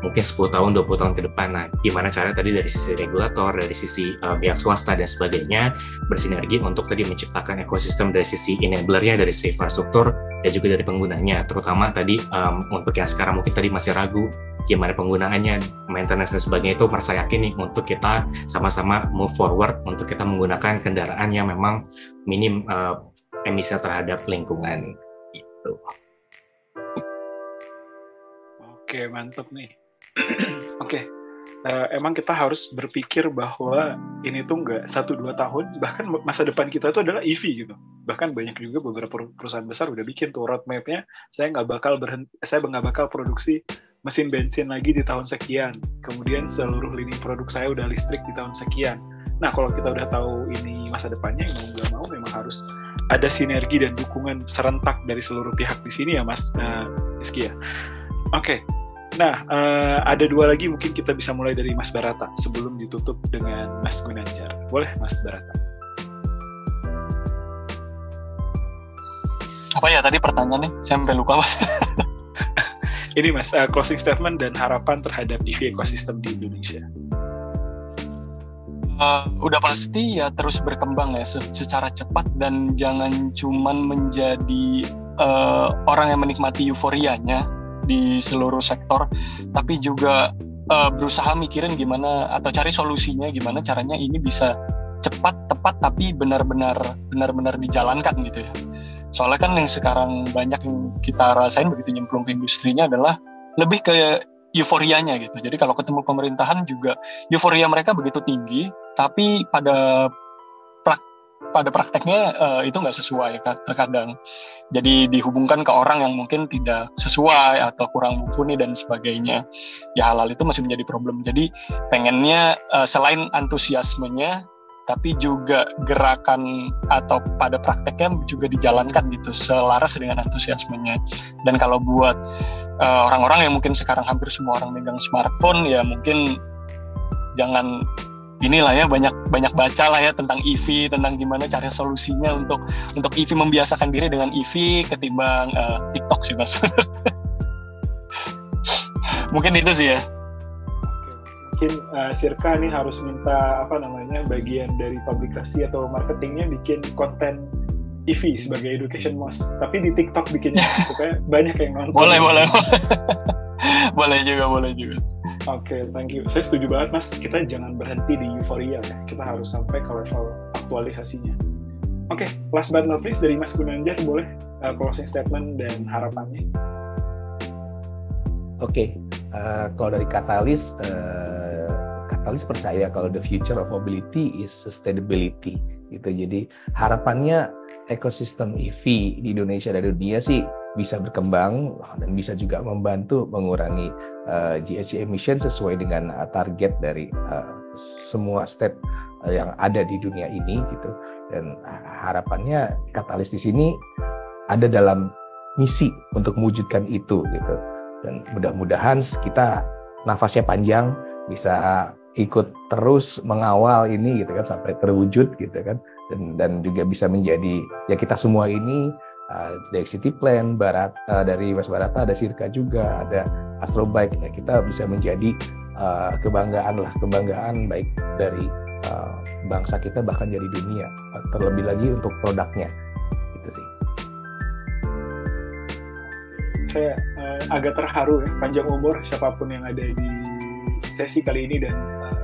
mungkin 10 tahun, 20 tahun ke depan. Nah, gimana caranya tadi dari sisi regulator, dari sisi pihak swasta dan sebagainya bersinergi untuk tadi menciptakan ekosistem dari sisi enablernya, dari sisi infrastruktur, dan juga dari penggunanya. Terutama tadi untuk yang sekarang mungkin tadi masih ragu gimana penggunaannya, maintenance dan sebagainya, itu saya yakin nih untuk kita sama-sama move forward untuk kita menggunakan kendaraan yang memang minim emisi terhadap lingkungan. Gitu. Oke, mantap nih. Oke, emang kita harus berpikir bahwa ini tuh nggak 1-2 tahun, bahkan masa depan kita itu adalah EV gitu. Bahkan banyak juga beberapa perusahaan besar udah bikin tuh roadmap-nya, saya nggak bakal produksi mesin bensin lagi di tahun sekian, kemudian seluruh lini produk saya udah listrik di tahun sekian. Nah, kalau kita udah tahu ini masa depannya, mau nggak mau memang harus ada sinergi dan dukungan serentak dari seluruh pihak di sini ya, Mas Rizky ya. Oke. Nah, ada 2 lagi mungkin kita bisa mulai dari Mas Barata sebelum ditutup dengan Mas Gunanjar. Boleh, Mas Barata? Apa ya tadi pertanyaannya? Saya sampai lupa, Mas. Ini, Mas, closing statement dan harapan terhadap EV ekosistem di Indonesia. Udah pasti ya terus berkembang ya secara cepat, dan jangan cuman menjadi orang yang menikmati euforianya di seluruh sektor, tapi juga berusaha mikirin gimana atau cari solusinya gimana caranya ini bisa cepat, tepat, tapi benar-benar dijalankan gitu ya. Soalnya kan yang sekarang banyak yang kita rasain begitu nyemplung ke industrinya adalah lebih ke euforianya gitu. Jadi kalau ketemu pemerintahan juga euforia mereka begitu tinggi, tapi pada prakteknya itu nggak sesuai terkadang. Jadi dihubungkan ke orang yang mungkin tidak sesuai atau kurang mumpuni dan sebagainya. Ya hal-hal itu masih menjadi problem. Jadi pengennya selain antusiasmenya, tapi juga gerakan atau pada prakteknya juga dijalankan gitu selaras dengan antusiasmenya. Dan kalau buat orang-orang yang mungkin sekarang hampir semua orang megang smartphone, ya mungkin jangan inilah ya, banyak baca lah ya tentang EV, tentang gimana cari solusinya untuk EV, membiasakan diri dengan EV ketimbang TikTok sih, Mas. Mungkin itu sih ya. Oke, mungkin Sirka nih harus minta bagian dari publikasi atau marketingnya bikin konten EV sebagai education mas, tapi di TikTok bikinnya supaya banyak yang nonton. Boleh juga. Oke, thank you. Saya setuju banget, Mas. Kita jangan berhenti di euforia ya. Kita harus sampai ke level aktualisasinya. Oke, last but not least dari Mas Gunanjar, boleh closing statement dan harapannya? Oke, kalau dari Katalis percaya kalau the future of mobility is sustainability. Gitu. Jadi harapannya ekosistem EV di Indonesia dan dunia sih bisa berkembang dan bisa juga membantu mengurangi GHG emission sesuai dengan target dari semua step yang ada di dunia ini gitu. Dan harapannya Katalis di sini ada dalam misi untuk mewujudkan itu gitu. Dan mudah-mudahan kita nafasnya panjang, bisa ikut terus mengawal ini gitu kan sampai terwujud gitu kan. Dan juga bisa menjadi ya kita semua ini dari City Plan, dari Mas Barata, ada Sirka juga, ada Astrobike, ya kita bisa menjadi kebanggaan baik dari bangsa kita bahkan dari dunia, terlebih lagi untuk produknya, gitu sih. Saya agak terharu ya, panjang umur siapapun yang ada di sesi kali ini dan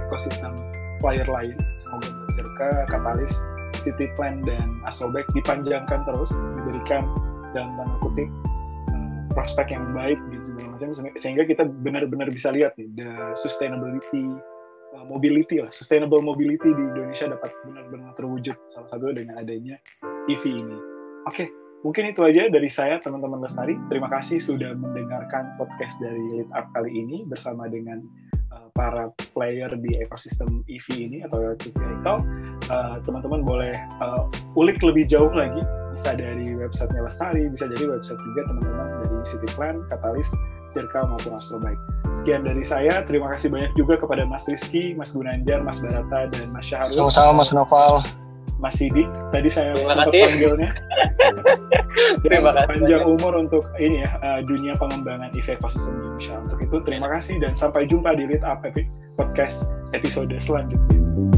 ekosistem player lain. Semoga Sirka, Katalis, City Plan dan Astrobike dipanjangkan terus, diberikan dalam tanda kutip prospek yang baik dan segala macam, sehingga kita benar-benar bisa lihat nih the sustainability sustainable mobility di Indonesia dapat benar-benar terwujud, salah satu dengan adanya EV ini. Oke, mungkin itu aja dari saya, teman-teman Lestari. Terima kasih sudah mendengarkan podcast dari Lead Up kali ini bersama dengan para player di ekosistem EV ini atau electric vehicle, teman-teman boleh ulik lebih jauh lagi, bisa dari websitenya Lestari, bisa jadi website juga teman-teman dari Cityplan, Catalyst, Circle maupun Astrobike. Sekian dari saya, terima kasih banyak juga kepada Mas Rizky, Mas Gunanjar, Mas Barata, dan Mas Syahrul. Sama-sama Mas Noval. Mas Sidik, tadi saya sempat panggilnya. Terima kasih. Panjang umur untuk ini ya, dunia pengembangan EV ekosistem di Indonesia. Untuk itu terima kasih dan sampai jumpa di Lead Up Podcast episode selanjutnya.